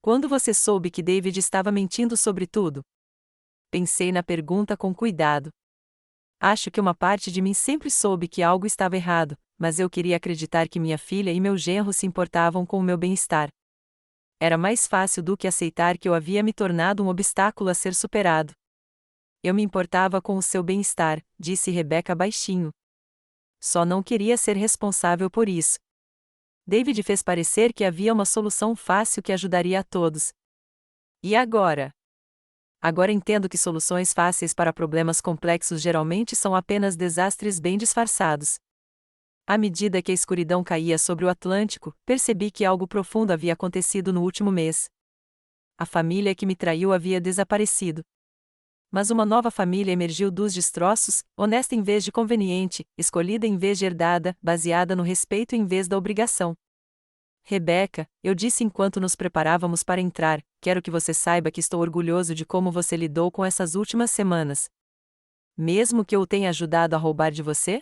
Quando você soube que David estava mentindo sobre tudo? Pensei na pergunta com cuidado. Acho que uma parte de mim sempre soube que algo estava errado, mas eu queria acreditar que minha filha e meu genro se importavam com o meu bem-estar. Era mais fácil do que aceitar que eu havia me tornado um obstáculo a ser superado. Eu me importava com o seu bem-estar, disse Rebecca baixinho. Só não queria ser responsável por isso. David fez parecer que havia uma solução fácil que ajudaria a todos. E agora? Agora entendo que soluções fáceis para problemas complexos geralmente são apenas desastres bem disfarçados. À medida que a escuridão caía sobre o Atlântico, percebi que algo profundo havia acontecido no último mês. A família que me traiu havia desaparecido. Mas uma nova família emergiu dos destroços, honesta em vez de conveniente, escolhida em vez de herdada, baseada no respeito em vez da obrigação. Rebecca, eu disse enquanto nos preparávamos para entrar, quero que você saiba que estou orgulhoso de como você lidou com essas últimas semanas. Mesmo que eu tenha ajudado a roubar de você?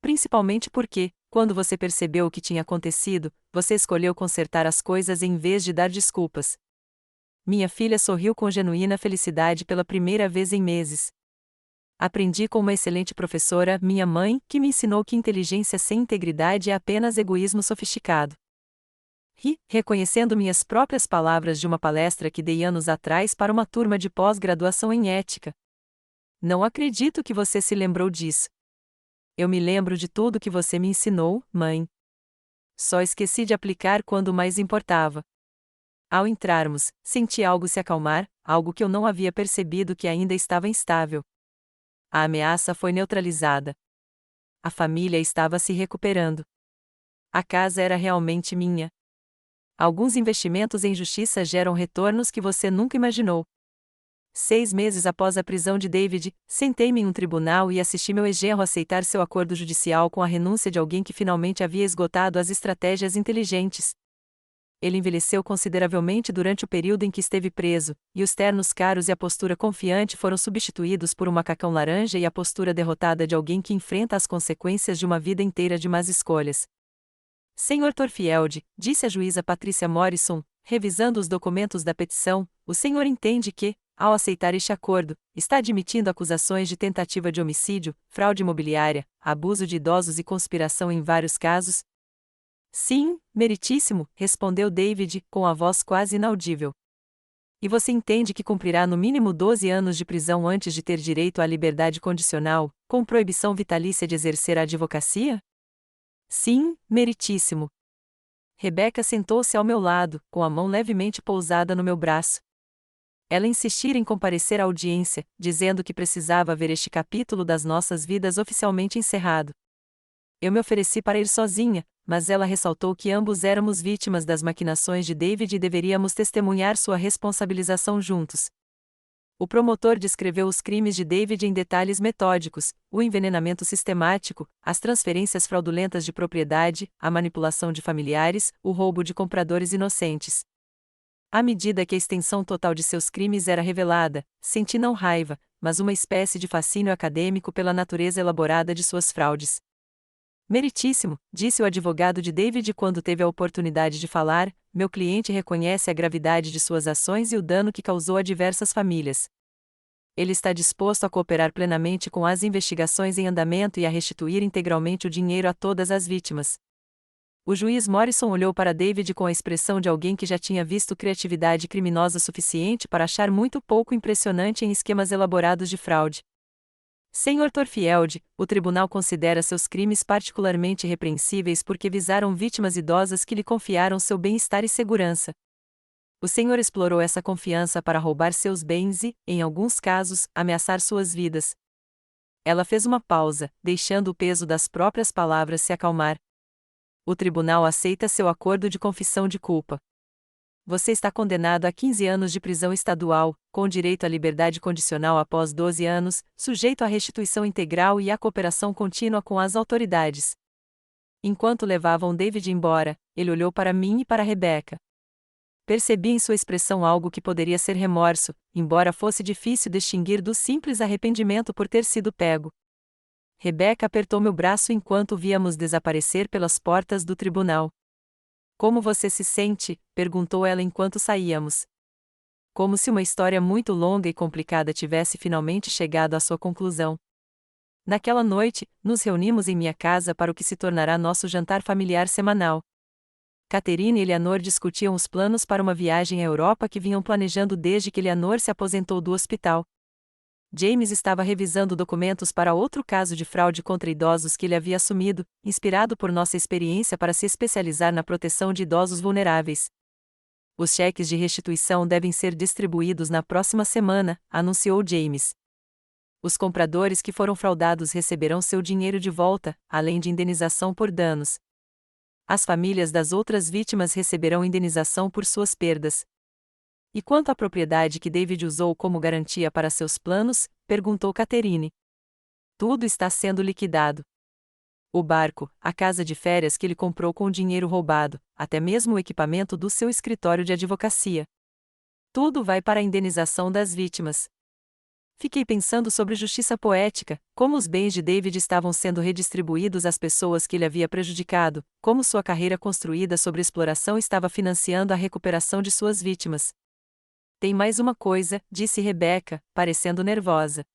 Principalmente porque, quando você percebeu o que tinha acontecido, você escolheu consertar as coisas em vez de dar desculpas. Minha filha sorriu com genuína felicidade pela primeira vez em meses. Aprendi com uma excelente professora, minha mãe, que me ensinou que inteligência sem integridade é apenas egoísmo sofisticado. Ri, reconhecendo minhas próprias palavras de uma palestra que dei anos atrás para uma turma de pós-graduação em ética. Não acredito que você se lembrou disso. Eu me lembro de tudo que você me ensinou, mãe. Só esqueci de aplicar quando mais importava. Ao entrarmos, senti algo se acalmar, algo que eu não havia percebido que ainda estava instável. A ameaça foi neutralizada. A família estava se recuperando. A casa era realmente minha. Alguns investimentos em justiça geram retornos que você nunca imaginou. 6 meses após a prisão de David, sentei-me em um tribunal e assisti meu ex-genro aceitar seu acordo judicial com a renúncia de alguém que finalmente havia esgotado as estratégias inteligentes. Ele envelheceu consideravelmente durante o período em que esteve preso, e os ternos caros e a postura confiante foram substituídos por um macacão laranja e a postura derrotada de alguém que enfrenta as consequências de uma vida inteira de más escolhas. Sr. Torfield, disse a juíza Patrícia Morrison, revisando os documentos da petição, o senhor entende que, ao aceitar este acordo, está admitindo acusações de tentativa de homicídio, fraude imobiliária, abuso de idosos e conspiração em vários casos? Sim, meritíssimo, respondeu David, com a voz quase inaudível. E você entende que cumprirá no mínimo 12 anos de prisão antes de ter direito à liberdade condicional, com proibição vitalícia de exercer a advocacia? Sim, meritíssimo. Rebecca sentou-se ao meu lado, com a mão levemente pousada no meu braço. Ela insistira em comparecer à audiência, dizendo que precisava ver este capítulo das nossas vidas oficialmente encerrado. Eu me ofereci para ir sozinha, mas ela ressaltou que ambos éramos vítimas das maquinações de David e deveríamos testemunhar sua responsabilização juntos. O promotor descreveu os crimes de David em detalhes metódicos: o envenenamento sistemático, as transferências fraudulentas de propriedade, a manipulação de familiares, o roubo de compradores inocentes. À medida que a extensão total de seus crimes era revelada, senti não raiva, mas uma espécie de fascínio acadêmico pela natureza elaborada de suas fraudes. Meritíssimo, disse o advogado de David quando teve a oportunidade de falar, meu cliente reconhece a gravidade de suas ações e o dano que causou a diversas famílias. Ele está disposto a cooperar plenamente com as investigações em andamento e a restituir integralmente o dinheiro a todas as vítimas. O juiz Morrison olhou para David com a expressão de alguém que já tinha visto criatividade criminosa suficiente para achar muito pouco impressionante em esquemas elaborados de fraude. Sr. Thorfield, o tribunal considera seus crimes particularmente repreensíveis porque visaram vítimas idosas que lhe confiaram seu bem-estar e segurança. O senhor explorou essa confiança para roubar seus bens e, em alguns casos, ameaçar suas vidas. Ela fez uma pausa, deixando o peso das próprias palavras se acalmar. O tribunal aceita seu acordo de confissão de culpa. Você está condenado a 15 anos de prisão estadual, com direito à liberdade condicional após 12 anos, sujeito à restituição integral e à cooperação contínua com as autoridades. Enquanto levavam David embora, ele olhou para mim e para Rebecca. Percebi em sua expressão algo que poderia ser remorso, embora fosse difícil distinguir do simples arrependimento por ter sido pego. Rebecca apertou meu braço enquanto o víamos desaparecer pelas portas do tribunal. Como você se sente? Perguntou ela enquanto saíamos. Como se uma história muito longa e complicada tivesse finalmente chegado à sua conclusão. Naquela noite, nos reunimos em minha casa para o que se tornará nosso jantar familiar semanal. Catherine e Eleanor discutiam os planos para uma viagem à Europa que vinham planejando desde que Eleanor se aposentou do hospital. James estava revisando documentos para outro caso de fraude contra idosos que ele havia assumido, inspirado por nossa experiência para se especializar na proteção de idosos vulneráveis. Os cheques de restituição devem ser distribuídos na próxima semana, anunciou James. Os compradores que foram fraudados receberão seu dinheiro de volta, além de indenização por danos. As famílias das outras vítimas receberão indenização por suas perdas. E quanto à propriedade que David usou como garantia para seus planos? Perguntou Catherine. Tudo está sendo liquidado. O barco, a casa de férias que ele comprou com o dinheiro roubado, até mesmo o equipamento do seu escritório de advocacia. Tudo vai para a indenização das vítimas. Fiquei pensando sobre justiça poética, como os bens de David estavam sendo redistribuídos às pessoas que ele havia prejudicado, como sua carreira construída sobre exploração estava financiando a recuperação de suas vítimas. Tem mais uma coisa, disse Rebecca, parecendo nervosa.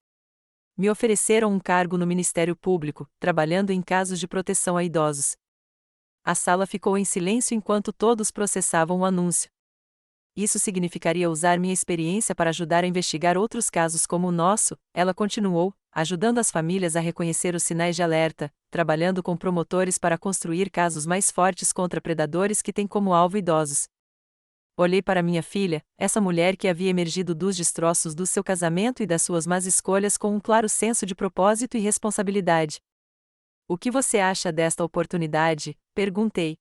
Me ofereceram um cargo no Ministério Público, trabalhando em casos de proteção a idosos. A sala ficou em silêncio enquanto todos processavam o anúncio. Isso significaria usar minha experiência para ajudar a investigar outros casos como o nosso, ela continuou, ajudando as famílias a reconhecer os sinais de alerta, trabalhando com promotores para construir casos mais fortes contra predadores que têm como alvo idosos. Olhei para minha filha, essa mulher que havia emergido dos destroços do seu casamento e das suas más escolhas com um claro senso de propósito e responsabilidade. O que você acha desta oportunidade? Perguntei.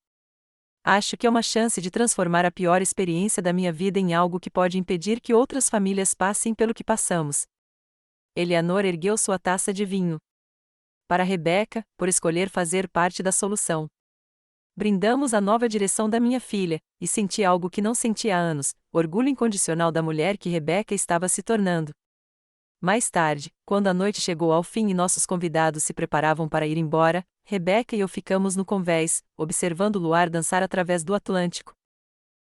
Acho que é uma chance de transformar a pior experiência da minha vida em algo que pode impedir que outras famílias passem pelo que passamos. Eleanor ergueu sua taça de vinho. Para Rebecca, por escolher fazer parte da solução. Brindamos a nova direção da minha filha, e senti algo que não sentia há anos, orgulho incondicional da mulher que Rebecca estava se tornando. Mais tarde, quando a noite chegou ao fim e nossos convidados se preparavam para ir embora, Rebecca e eu ficamos no convés, observando o luar dançar através do Atlântico.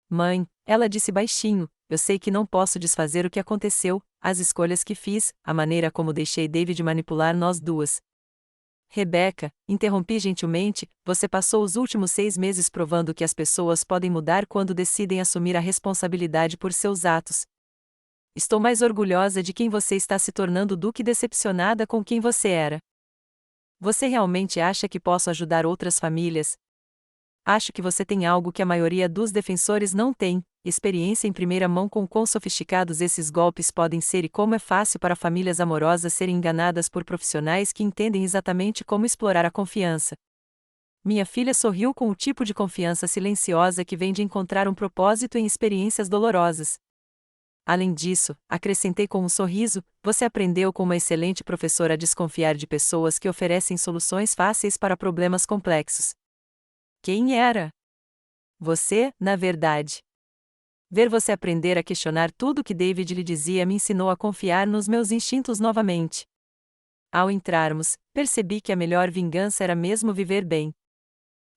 Mãe, ela disse baixinho, eu sei que não posso desfazer o que aconteceu, as escolhas que fiz, a maneira como deixei David manipular nós duas. Rebecca, interrompi gentilmente, você passou os últimos 6 meses provando que as pessoas podem mudar quando decidem assumir a responsabilidade por seus atos. Estou mais orgulhosa de quem você está se tornando do que decepcionada com quem você era. Você realmente acha que posso ajudar outras famílias? Acho que você tem algo que a maioria dos defensores não tem, experiência em primeira mão com quão sofisticados esses golpes podem ser e como é fácil para famílias amorosas serem enganadas por profissionais que entendem exatamente como explorar a confiança. Minha filha sorriu com o tipo de confiança silenciosa que vem de encontrar um propósito em experiências dolorosas. Além disso, acrescentei com um sorriso, você aprendeu com uma excelente professora a desconfiar de pessoas que oferecem soluções fáceis para problemas complexos. Quem era? Você, na verdade. Ver você aprender a questionar tudo que David lhe dizia me ensinou a confiar nos meus instintos novamente. Ao entrarmos, percebi que a melhor vingança era mesmo viver bem.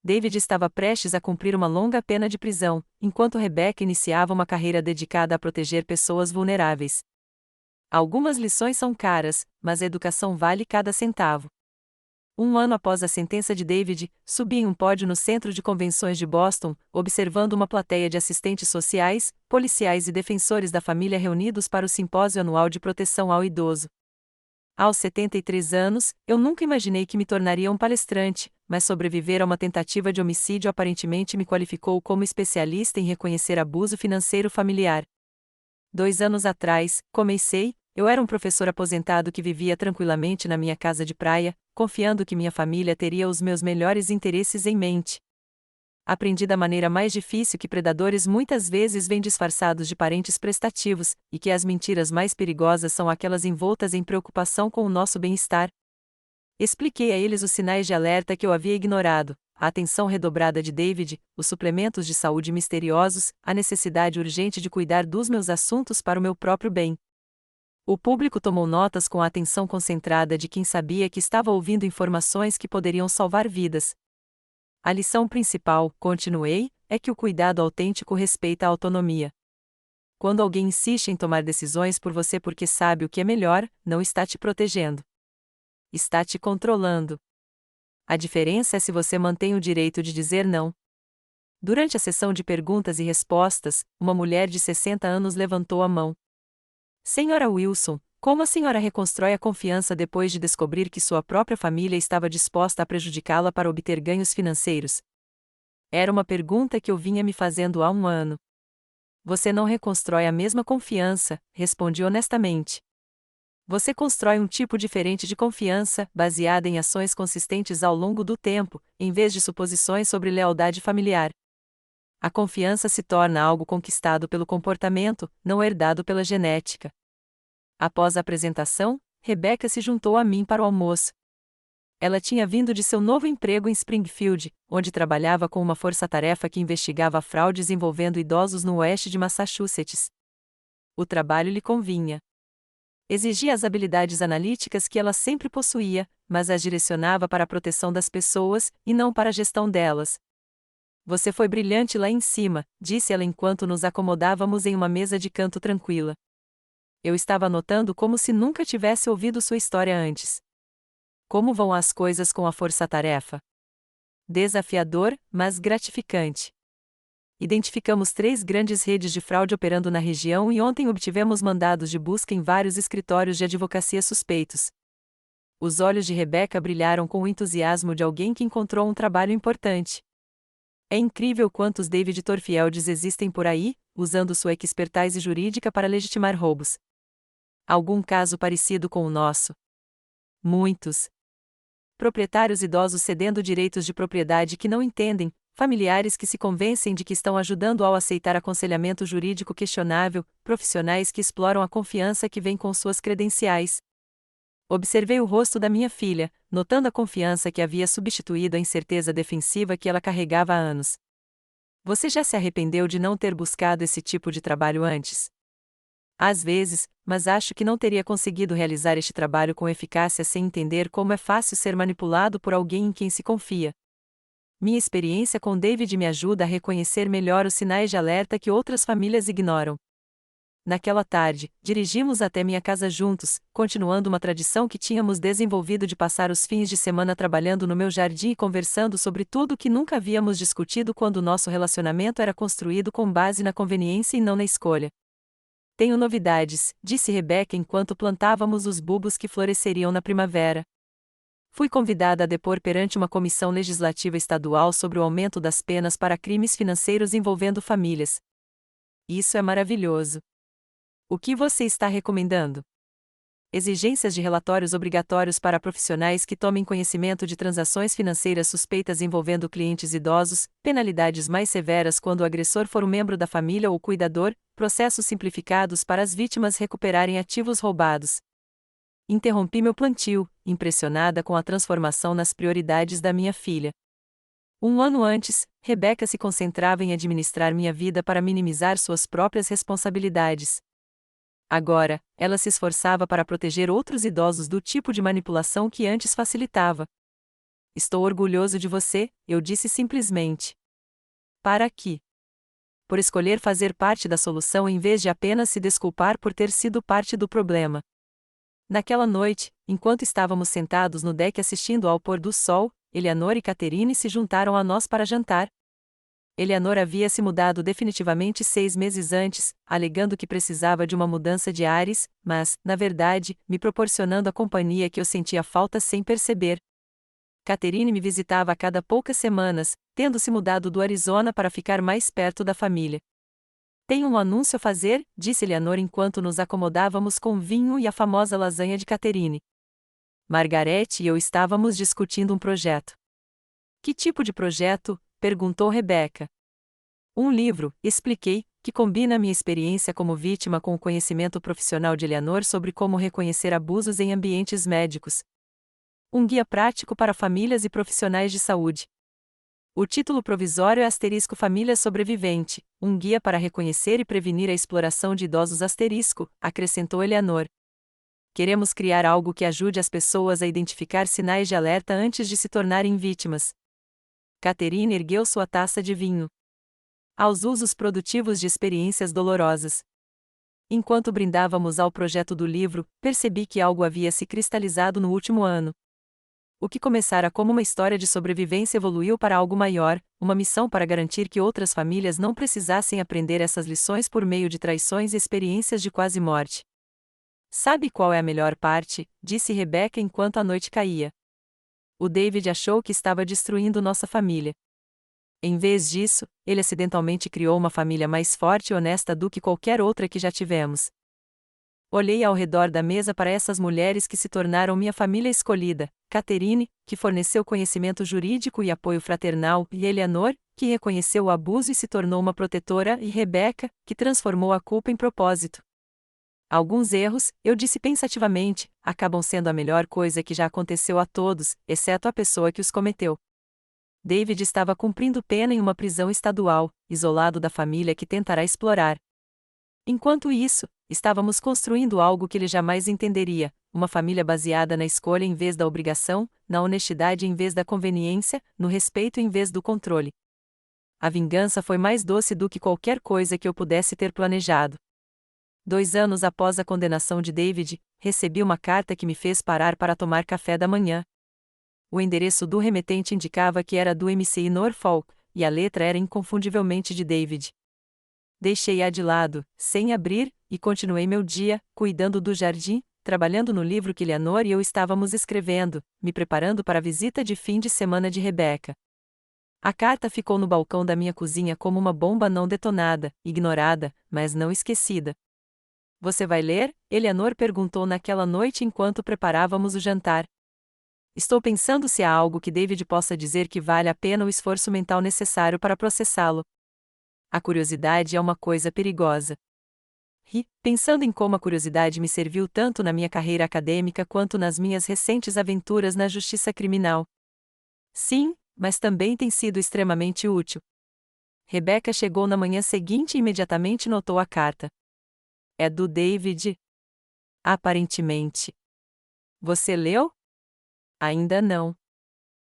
David estava prestes a cumprir uma longa pena de prisão, enquanto Rebecca iniciava uma carreira dedicada a proteger pessoas vulneráveis. Algumas lições são caras, mas a educação vale cada centavo. Um ano após a sentença de David, subi em um pódio no Centro de Convenções de Boston, observando uma plateia de assistentes sociais, policiais e defensores da família reunidos para o Simpósio Anual de Proteção ao Idoso. Aos 73 anos, eu nunca imaginei que me tornaria um palestrante, mas sobreviver a uma tentativa de homicídio aparentemente me qualificou como especialista em reconhecer abuso financeiro familiar. 2 anos atrás, comecei, eu era um professor aposentado que vivia tranquilamente na minha casa de praia, confiando que minha família teria os meus melhores interesses em mente. Aprendi da maneira mais difícil que predadores muitas vezes vêm disfarçados de parentes prestativos, e que as mentiras mais perigosas são aquelas envoltas em preocupação com o nosso bem-estar. Expliquei a eles os sinais de alerta que eu havia ignorado, a atenção redobrada de David, os suplementos de saúde misteriosos, a necessidade urgente de cuidar dos meus assuntos para o meu próprio bem. O público tomou notas com a atenção concentrada de quem sabia que estava ouvindo informações que poderiam salvar vidas. A lição principal, continuei, é que o cuidado autêntico respeita a autonomia. Quando alguém insiste em tomar decisões por você porque sabe o que é melhor, não está te protegendo. Está te controlando. A diferença é se você mantém o direito de dizer não. Durante a sessão de perguntas e respostas, uma mulher de 60 anos levantou a mão. Senhora Wilson, como a senhora reconstrói a confiança depois de descobrir que sua própria família estava disposta a prejudicá-la para obter ganhos financeiros? Era uma pergunta que eu vinha me fazendo há um ano. Você não reconstrói a mesma confiança, respondi honestamente. Você constrói um tipo diferente de confiança, baseada em ações consistentes ao longo do tempo, em vez de suposições sobre lealdade familiar. A confiança se torna algo conquistado pelo comportamento, não herdado pela genética. Após a apresentação, Rebecca se juntou a mim para o almoço. Ela tinha vindo de seu novo emprego em Springfield, onde trabalhava com uma força-tarefa que investigava fraudes envolvendo idosos no oeste de Massachusetts. O trabalho lhe convinha. Exigia as habilidades analíticas que ela sempre possuía, mas as direcionava para a proteção das pessoas, e não para a gestão delas. Você foi brilhante lá em cima, disse ela enquanto nos acomodávamos em uma mesa de canto tranquila. Eu estava anotando como se nunca tivesse ouvido sua história antes. Como vão as coisas com a força-tarefa? Desafiador, mas gratificante. Identificamos 3 grandes redes de fraude operando na região e ontem obtivemos mandados de busca em vários escritórios de advocacia suspeitos. Os olhos de Rebecca brilharam com o entusiasmo de alguém que encontrou um trabalho importante. É incrível quantos David Torfields existem por aí, usando sua expertise jurídica para legitimar roubos. Algum caso parecido com o nosso? Muitos. Proprietários idosos cedendo direitos de propriedade que não entendem, familiares que se convencem de que estão ajudando ao aceitar aconselhamento jurídico questionável, profissionais que exploram a confiança que vem com suas credenciais. Observei o rosto da minha filha, notando a confiança que havia substituído a incerteza defensiva que ela carregava há anos. Você já se arrependeu de não ter buscado esse tipo de trabalho antes? Às vezes, mas acho que não teria conseguido realizar este trabalho com eficácia sem entender como é fácil ser manipulado por alguém em quem se confia. Minha experiência com David me ajuda a reconhecer melhor os sinais de alerta que outras famílias ignoram. Naquela tarde, dirigimos até minha casa juntos, continuando uma tradição que tínhamos desenvolvido de passar os fins de semana trabalhando no meu jardim e conversando sobre tudo que nunca havíamos discutido quando nosso relacionamento era construído com base na conveniência e não na escolha. Tenho novidades, disse Rebecca enquanto plantávamos os bulbos que floresceriam na primavera. Fui convidada a depor perante uma comissão legislativa estadual sobre o aumento das penas para crimes financeiros envolvendo famílias. Isso é maravilhoso. O que você está recomendando? Exigências de relatórios obrigatórios para profissionais que tomem conhecimento de transações financeiras suspeitas envolvendo clientes idosos, penalidades mais severas quando o agressor for um membro da família ou cuidador, processos simplificados para as vítimas recuperarem ativos roubados. Interrompi meu plantio, impressionada com a transformação nas prioridades da minha filha. Um ano antes, Rebecca se concentrava em administrar minha vida para minimizar suas próprias responsabilidades. Agora, ela se esforçava para proteger outros idosos do tipo de manipulação que antes facilitava. Estou orgulhoso de você, eu disse simplesmente. Para aqui. Por escolher fazer parte da solução em vez de apenas se desculpar por ter sido parte do problema. Naquela noite, enquanto estávamos sentados no deck assistindo ao pôr do sol, Eleanor e Catherine se juntaram a nós para jantar. Eleanor havia se mudado definitivamente 6 meses antes, alegando que precisava de uma mudança de ares, mas, na verdade, me proporcionando a companhia que eu sentia falta sem perceber. Catherine me visitava a cada poucas semanas, tendo se mudado do Arizona para ficar mais perto da família. Tenho um anúncio a fazer, disse Eleanor enquanto nos acomodávamos com vinho e a famosa lasanha de Catherine. Margaret e eu estávamos discutindo um projeto. Que tipo de projeto? Perguntou Rebecca. Um livro, expliquei, que combina minha experiência como vítima com o conhecimento profissional de Eleanor sobre como reconhecer abusos em ambientes médicos. Um guia prático para famílias e profissionais de saúde. O título provisório é *Família Sobrevivente, um guia para reconhecer e prevenir a exploração de idosos *, acrescentou Eleanor. Queremos criar algo que ajude as pessoas a identificar sinais de alerta antes de se tornarem vítimas. Catherine ergueu sua taça de vinho. Aos usos produtivos de experiências dolorosas. Enquanto brindávamos ao projeto do livro, percebi que algo havia se cristalizado no último ano. O que começara como uma história de sobrevivência evoluiu para algo maior, uma missão para garantir que outras famílias não precisassem aprender essas lições por meio de traições e experiências de quase morte. Sabe qual é a melhor parte? Disse Rebecca enquanto a noite caía. O David achou que estava destruindo nossa família. Em vez disso, ele acidentalmente criou uma família mais forte e honesta do que qualquer outra que já tivemos. Olhei ao redor da mesa para essas mulheres que se tornaram minha família escolhida, Catherine, que forneceu conhecimento jurídico e apoio fraternal, e Eleanor, que reconheceu o abuso e se tornou uma protetora, e Rebecca, que transformou a culpa em propósito. Alguns erros, eu disse pensativamente, acabam sendo a melhor coisa que já aconteceu a todos, exceto a pessoa que os cometeu. David estava cumprindo pena em uma prisão estadual, isolado da família que tentará explorar. Enquanto isso, estávamos construindo algo que ele jamais entenderia, uma família baseada na escolha em vez da obrigação, na honestidade em vez da conveniência, no respeito em vez do controle. A vingança foi mais doce do que qualquer coisa que eu pudesse ter planejado. 2 anos após a condenação de David, recebi uma carta que me fez parar para tomar café da manhã. O endereço do remetente indicava que era do MCI Norfolk, e a letra era inconfundivelmente de David. Deixei-a de lado, sem abrir, e continuei meu dia, cuidando do jardim, trabalhando no livro que Eleanor e eu estávamos escrevendo, me preparando para a visita de fim de semana de Rebecca. A carta ficou no balcão da minha cozinha como uma bomba não detonada, ignorada, mas não esquecida. Você vai ler? Eleanor perguntou naquela noite enquanto preparávamos o jantar. Estou pensando se há algo que David possa dizer que vale a pena o esforço mental necessário para processá-lo. A curiosidade é uma coisa perigosa. Ri, pensando em como a curiosidade me serviu tanto na minha carreira acadêmica quanto nas minhas recentes aventuras na justiça criminal. Sim, mas também tem sido extremamente útil. Rebecca chegou na manhã seguinte e imediatamente notou a carta. É do David? Aparentemente. Você leu? Ainda não.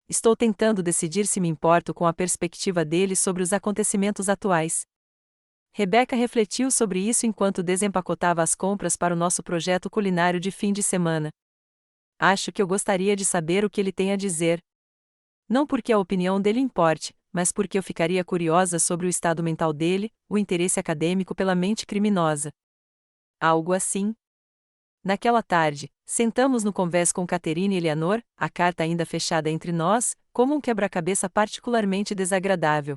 Estou tentando decidir se me importo com a perspectiva dele sobre os acontecimentos atuais. Rebecca refletiu sobre isso enquanto desempacotava as compras para o nosso projeto culinário de fim de semana. Acho que eu gostaria de saber o que ele tem a dizer. Não porque a opinião dele importe, mas porque eu ficaria curiosa sobre o estado mental dele, o interesse acadêmico pela mente criminosa. Algo assim. Naquela tarde, sentamos no convés com Catherine e Eleanor, a carta ainda fechada entre nós, como um quebra-cabeça particularmente desagradável.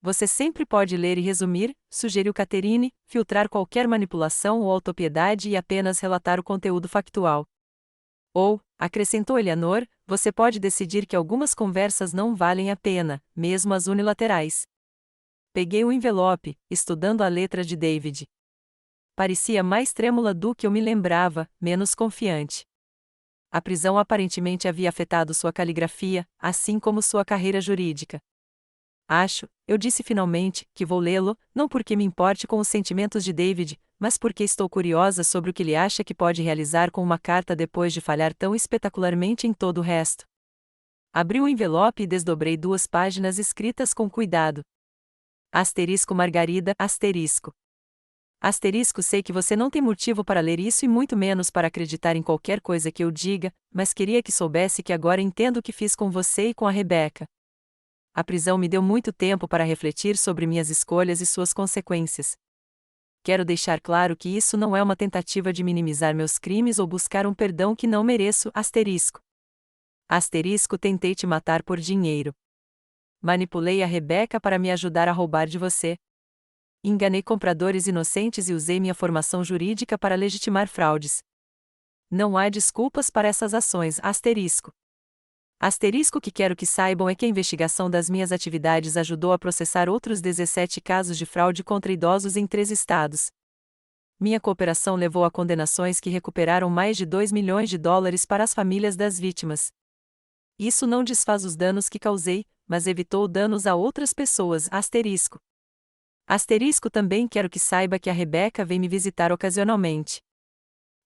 Você sempre pode ler e resumir, sugeriu Catherine, filtrar qualquer manipulação ou autopiedade e apenas relatar o conteúdo factual. Ou, acrescentou Eleanor, você pode decidir que algumas conversas não valem a pena, mesmo as unilaterais. Peguei o envelope, estudando a letra de David. Parecia mais trêmula do que eu me lembrava, menos confiante. A prisão aparentemente havia afetado sua caligrafia, assim como sua carreira jurídica. Eu disse finalmente, que vou lê-lo, não porque me importe com os sentimentos de David, mas porque estou curiosa sobre o que ele acha que pode realizar com uma carta depois de falhar tão espetacularmente em todo o resto. Abri o envelope e desdobrei 2 páginas escritas com cuidado. Asterisco Margarida, asterisco. Asterisco, sei que você não tem motivo para ler isso e muito menos para acreditar em qualquer coisa que eu diga, mas queria que soubesse que agora entendo o que fiz com você e com a Rebecca. A prisão me deu muito tempo para refletir sobre minhas escolhas e suas consequências. Quero deixar claro que isso não é uma tentativa de minimizar meus crimes ou buscar um perdão que não mereço. Asterisco, tentei te matar por dinheiro. Manipulei a Rebecca para me ajudar a roubar de você. Enganei compradores inocentes e usei minha formação jurídica para legitimar fraudes. Não há desculpas para essas ações. Asterisco, que quero que saibam é que a investigação das minhas atividades ajudou a processar outros 17 casos de fraude contra idosos em 3 estados. Minha cooperação levou a condenações que recuperaram mais de $2 milhões para as famílias das vítimas. Isso não desfaz os danos que causei, mas evitou danos a outras pessoas. Asterisco, também quero que saiba que a Rebecca vem me visitar ocasionalmente.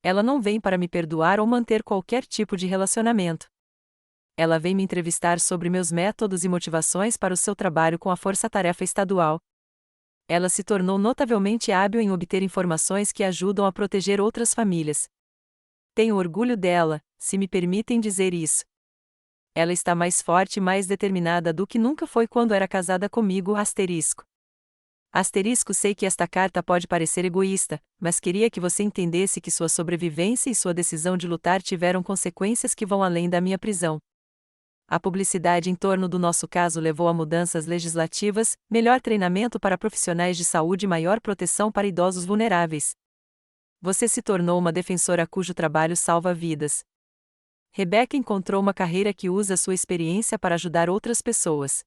Ela não vem para me perdoar ou manter qualquer tipo de relacionamento. Ela vem me entrevistar sobre meus métodos e motivações para o seu trabalho com a Força-Tarefa Estadual. Ela se tornou notavelmente hábil em obter informações que ajudam a proteger outras famílias. Tenho orgulho dela, se me permitem dizer isso. Ela está mais forte e mais determinada do que nunca foi quando era casada comigo. Sei que esta carta pode parecer egoísta, mas queria que você entendesse que sua sobrevivência e sua decisão de lutar tiveram consequências que vão além da minha prisão. A publicidade em torno do nosso caso levou a mudanças legislativas, melhor treinamento para profissionais de saúde e maior proteção para idosos vulneráveis. Você se tornou uma defensora cujo trabalho salva vidas. Rebecca encontrou uma carreira que usa sua experiência para ajudar outras pessoas.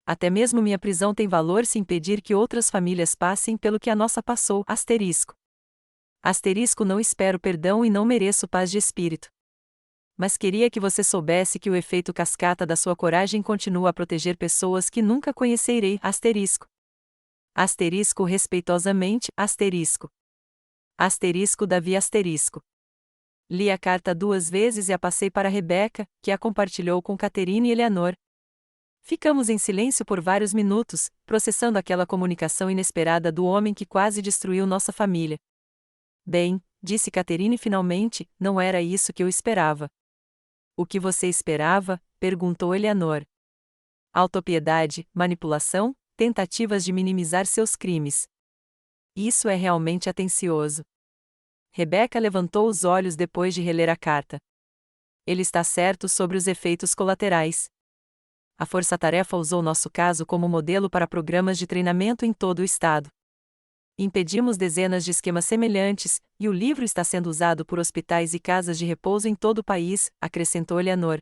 Até mesmo minha prisão tem valor se impedir que outras famílias passem pelo que a nossa passou. Não espero perdão e não mereço paz de espírito. Mas queria que você soubesse que o efeito cascata da sua coragem continua a proteger pessoas que nunca conhecerei. Respeitosamente. Davi. Li a carta 2 vezes e a passei para Rebecca, que a compartilhou com Catherine e Eleanor. Ficamos em silêncio por vários minutos, processando aquela comunicação inesperada do homem que quase destruiu nossa família. Bem, disse Catherine finalmente, não era isso que eu esperava. O que você esperava? Perguntou Eleanor. Autopiedade, manipulação, tentativas de minimizar seus crimes. Isso é realmente atencioso. Rebecca levantou os olhos depois de reler a carta. Ele está certo sobre os efeitos colaterais. A Força-Tarefa usou nosso caso como modelo para programas de treinamento em todo o estado. Impedimos dezenas de esquemas semelhantes, e o livro está sendo usado por hospitais e casas de repouso em todo o país, acrescentou Eleanor.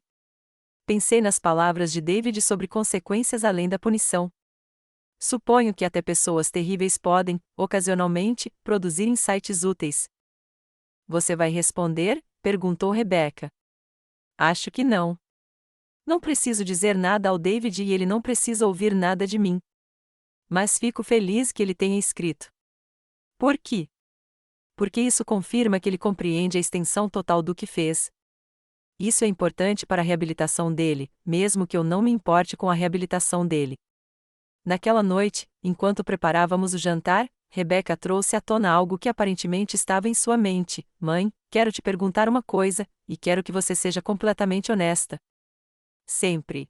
Pensei nas palavras de David sobre consequências além da punição. Suponho que até pessoas terríveis podem, ocasionalmente, produzir insights úteis. Você vai responder? Perguntou Rebecca. Acho que não. Não preciso dizer nada ao David e ele não precisa ouvir nada de mim. Mas fico feliz que ele tenha escrito. Por quê? Porque isso confirma que ele compreende a extensão total do que fez. Isso é importante para a reabilitação dele, mesmo que eu não me importe com a reabilitação dele. Naquela noite, enquanto preparávamos o jantar, Rebecca trouxe à tona algo que aparentemente estava em sua mente. Mãe, quero te perguntar uma coisa, e quero que você seja completamente honesta. Sempre.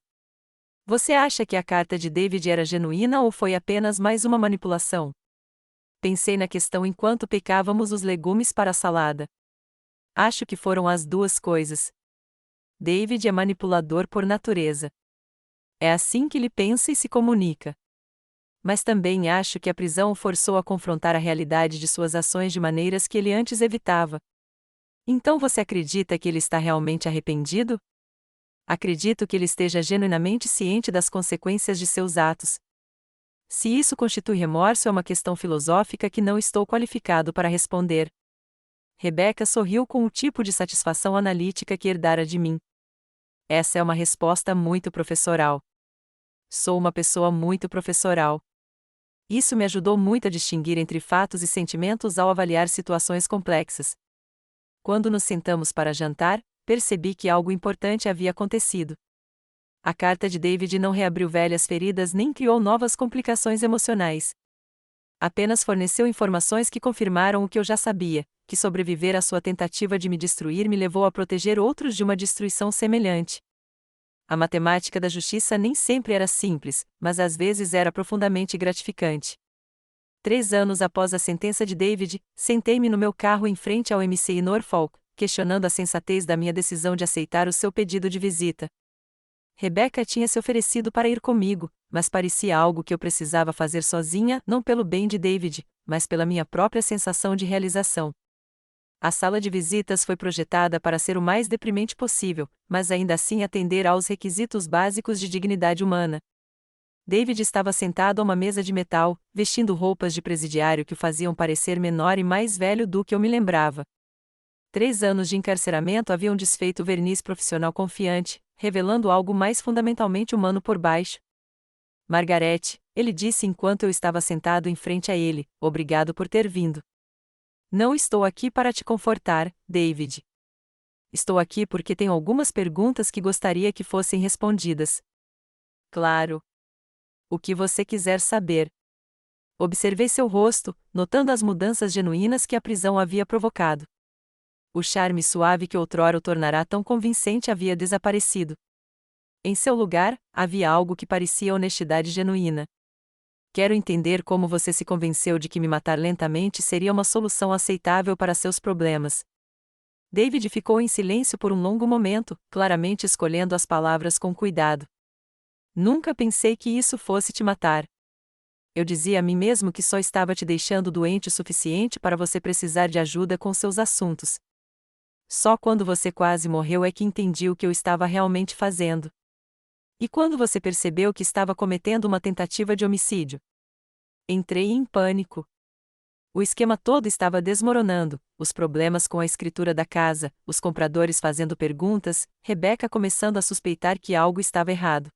Você acha que a carta de David era genuína ou foi apenas mais uma manipulação? Pensei na questão enquanto picávamos os legumes para a salada. Acho que foram as 2 coisas. David é manipulador por natureza. É assim que ele pensa e se comunica. Mas também acho que a prisão o forçou a confrontar a realidade de suas ações de maneiras que ele antes evitava. Então você acredita que ele está realmente arrependido? Acredito que ele esteja genuinamente ciente das consequências de seus atos. Se isso constitui remorso é uma questão filosófica que não estou qualificado para responder. Rebeca sorriu com o tipo de satisfação analítica que herdara de mim. Essa é uma resposta muito professoral. Sou uma pessoa muito professoral. Isso me ajudou muito a distinguir entre fatos e sentimentos ao avaliar situações complexas. Quando nos sentamos para jantar, percebi que algo importante havia acontecido. A carta de David não reabriu velhas feridas nem criou novas complicações emocionais. Apenas forneceu informações que confirmaram o que eu já sabia, que sobreviver à sua tentativa de me destruir me levou a proteger outros de uma destruição semelhante. A matemática da justiça nem sempre era simples, mas às vezes era profundamente gratificante. 3 anos após a sentença de David, sentei-me no meu carro em frente ao MCI Norfolk, questionando a sensatez da minha decisão de aceitar o seu pedido de visita. Rebeca tinha se oferecido para ir comigo, mas parecia algo que eu precisava fazer sozinha, não pelo bem de David, mas pela minha própria sensação de realização. A sala de visitas foi projetada para ser o mais deprimente possível, mas ainda assim atender aos requisitos básicos de dignidade humana. David estava sentado a uma mesa de metal, vestindo roupas de presidiário que o faziam parecer menor e mais velho do que eu me lembrava. 3 anos de encarceramento haviam desfeito o verniz profissional confiante, revelando algo mais fundamentalmente humano por baixo. Margarete, ele disse enquanto eu estava sentado em frente a ele, obrigado por ter vindo. Não estou aqui para te confortar, David. Estou aqui porque tenho algumas perguntas que gostaria que fossem respondidas. Claro. O que você quiser saber. Observei seu rosto, notando as mudanças genuínas que a prisão havia provocado. O charme suave que outrora o tornara tão convincente havia desaparecido. Em seu lugar, havia algo que parecia honestidade genuína. Quero entender como você se convenceu de que me matar lentamente seria uma solução aceitável para seus problemas. David ficou em silêncio por um longo momento, claramente escolhendo as palavras com cuidado. Nunca pensei que isso fosse te matar. Eu dizia a mim mesmo que só estava te deixando doente o suficiente para você precisar de ajuda com seus assuntos. Só quando você quase morreu é que entendi o que eu estava realmente fazendo. E quando você percebeu que estava cometendo uma tentativa de homicídio? Entrei em pânico. O esquema todo estava desmoronando, os problemas com a escritura da casa, os compradores fazendo perguntas, Rebeca começando a suspeitar que algo estava errado.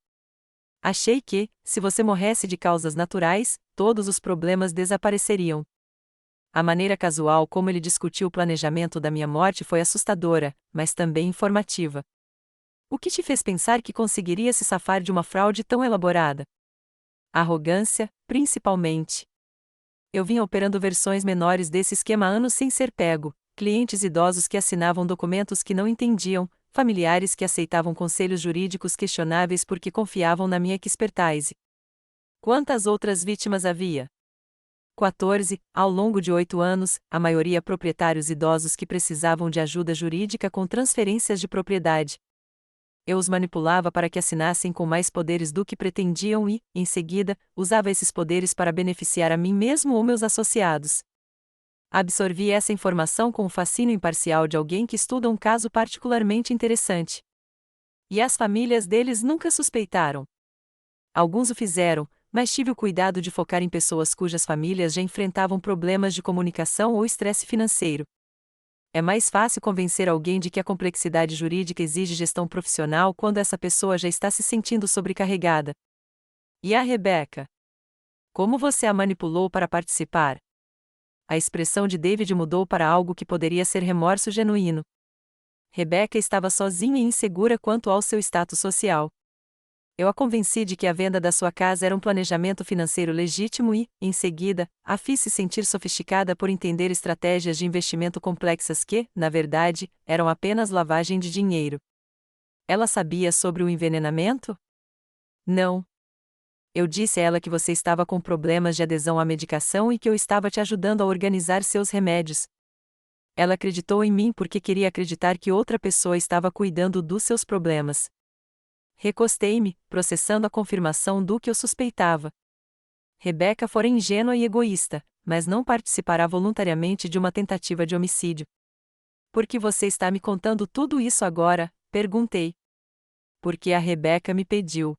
Achei que, se você morresse de causas naturais, todos os problemas desapareceriam. A maneira casual como ele discutiu o planejamento da minha morte foi assustadora, mas também informativa. O que te fez pensar que conseguiria se safar de uma fraude tão elaborada? Arrogância, principalmente. Eu vinha operando versões menores desse esquema há anos sem ser pego, clientes idosos que assinavam documentos que não entendiam, familiares que aceitavam conselhos jurídicos questionáveis porque confiavam na minha expertise. Quantas outras vítimas havia? 14, ao longo de 8 anos, a maioria proprietários idosos que precisavam de ajuda jurídica com transferências de propriedade. Eu os manipulava para que assinassem com mais poderes do que pretendiam e, em seguida, usava esses poderes para beneficiar a mim mesmo ou meus associados. Absorvi essa informação com o fascínio imparcial de alguém que estuda um caso particularmente interessante. E as famílias deles nunca suspeitaram. Alguns o fizeram, mas tive o cuidado de focar em pessoas cujas famílias já enfrentavam problemas de comunicação ou estresse financeiro. É mais fácil convencer alguém de que a complexidade jurídica exige gestão profissional quando essa pessoa já está se sentindo sobrecarregada. E a Rebeca? Como você a manipulou para participar? A expressão de David mudou para algo que poderia ser remorso genuíno. Rebeca estava sozinha e insegura quanto ao seu status social. Eu a convenci de que a venda da sua casa era um planejamento financeiro legítimo e, em seguida, a fiz se sentir sofisticada por entender estratégias de investimento complexas que, na verdade, eram apenas lavagem de dinheiro. Ela sabia sobre o envenenamento? Não. Eu disse a ela que você estava com problemas de adesão à medicação e que eu estava te ajudando a organizar seus remédios. Ela acreditou em mim porque queria acreditar que outra pessoa estava cuidando dos seus problemas. Recostei-me, processando a confirmação do que eu suspeitava. Rebeca fora ingênua e egoísta, mas não participará voluntariamente de uma tentativa de homicídio. Por que você está me contando tudo isso agora? Perguntei. Porque a Rebeca me pediu.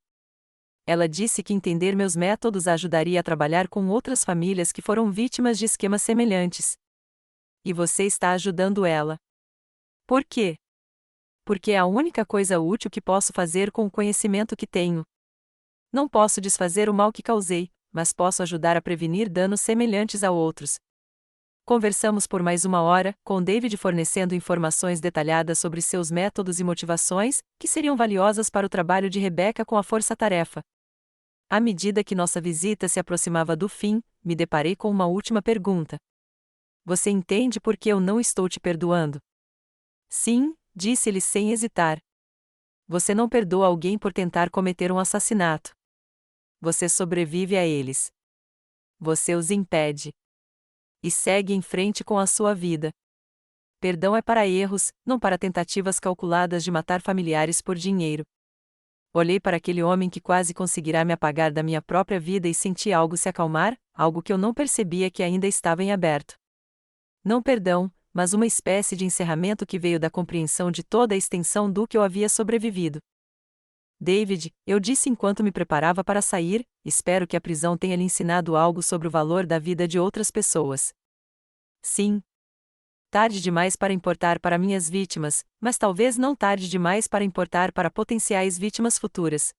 Ela disse que entender meus métodos a ajudaria a trabalhar com outras famílias que foram vítimas de esquemas semelhantes. E você está ajudando ela. Por quê? Porque é a única coisa útil que posso fazer com o conhecimento que tenho. Não posso desfazer o mal que causei, mas posso ajudar a prevenir danos semelhantes a outros. Conversamos por mais 1 hora, com David fornecendo informações detalhadas sobre seus métodos e motivações, que seriam valiosas para o trabalho de Rebecca com a força-tarefa. À medida que nossa visita se aproximava do fim, me deparei com uma última pergunta. Você entende por que eu não estou te perdoando? Sim, disse-lhe sem hesitar. Você não perdoa alguém por tentar cometer um assassinato. Você sobrevive a eles. Você os impede. E segue em frente com a sua vida. Perdão é para erros, não para tentativas calculadas de matar familiares por dinheiro. Olhei para aquele homem que quase conseguirá me apagar da minha própria vida e senti algo se acalmar, algo que eu não percebia que ainda estava em aberto. Não perdão, mas uma espécie de encerramento que veio da compreensão de toda a extensão do que eu havia sobrevivido. David, eu disse enquanto me preparava para sair, espero que a prisão tenha lhe ensinado algo sobre o valor da vida de outras pessoas. Sim. Tarde demais para importar para minhas vítimas, mas talvez não tarde demais para importar para potenciais vítimas futuras.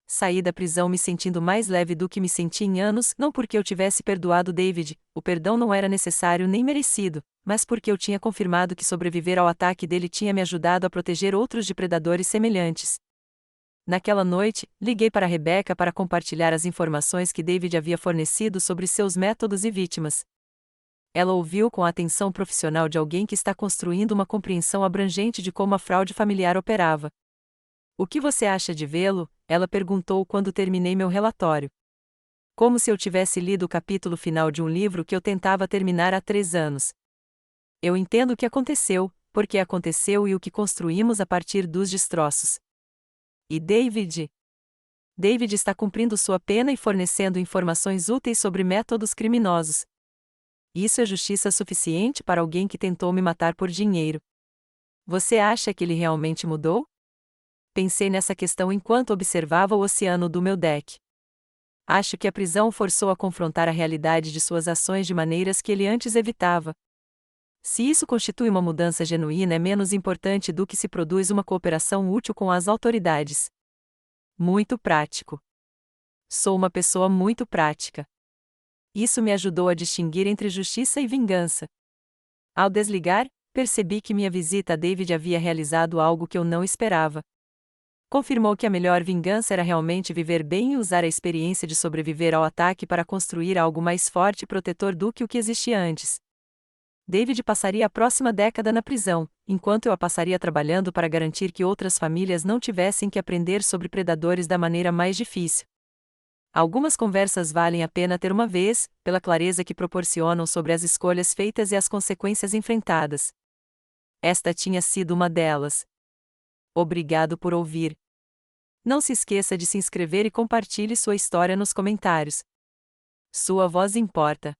Saí da prisão me sentindo mais leve do que me senti em anos, não porque eu tivesse perdoado David, o perdão não era necessário nem merecido, mas porque eu tinha confirmado que sobreviver ao ataque dele tinha me ajudado a proteger outros de predadores semelhantes. Naquela noite, liguei para Rebecca para compartilhar as informações que David havia fornecido sobre seus métodos e vítimas. Ela ouviu com a atenção profissional de alguém que está construindo uma compreensão abrangente de como a fraude familiar operava. O que você acha de vê-lo? Ela perguntou quando terminei meu relatório. Como se eu tivesse lido o capítulo final de um livro que eu tentava terminar há 3 anos. Eu entendo o que aconteceu, porque aconteceu e o que construímos a partir dos destroços. E David? David está cumprindo sua pena e fornecendo informações úteis sobre métodos criminosos. Isso é justiça suficiente para alguém que tentou me matar por dinheiro. Você acha que ele realmente mudou? Pensei nessa questão enquanto observava o oceano do meu deck. Acho que a prisão o forçou a confrontar a realidade de suas ações de maneiras que ele antes evitava. Se isso constitui uma mudança genuína, é menos importante do que se produz uma cooperação útil com as autoridades. Muito prático. Sou uma pessoa muito prática. Isso me ajudou a distinguir entre justiça e vingança. Ao desligar, percebi que minha visita a David havia realizado algo que eu não esperava. Confirmou que a melhor vingança era realmente viver bem e usar a experiência de sobreviver ao ataque para construir algo mais forte e protetor do que o que existia antes. David passaria a próxima década na prisão, enquanto eu a passaria trabalhando para garantir que outras famílias não tivessem que aprender sobre predadores da maneira mais difícil. Algumas conversas valem a pena ter uma vez, pela clareza que proporcionam sobre as escolhas feitas e as consequências enfrentadas. Esta tinha sido uma delas. Obrigado por ouvir. Não se esqueça de se inscrever e compartilhe sua história nos comentários. Sua voz importa.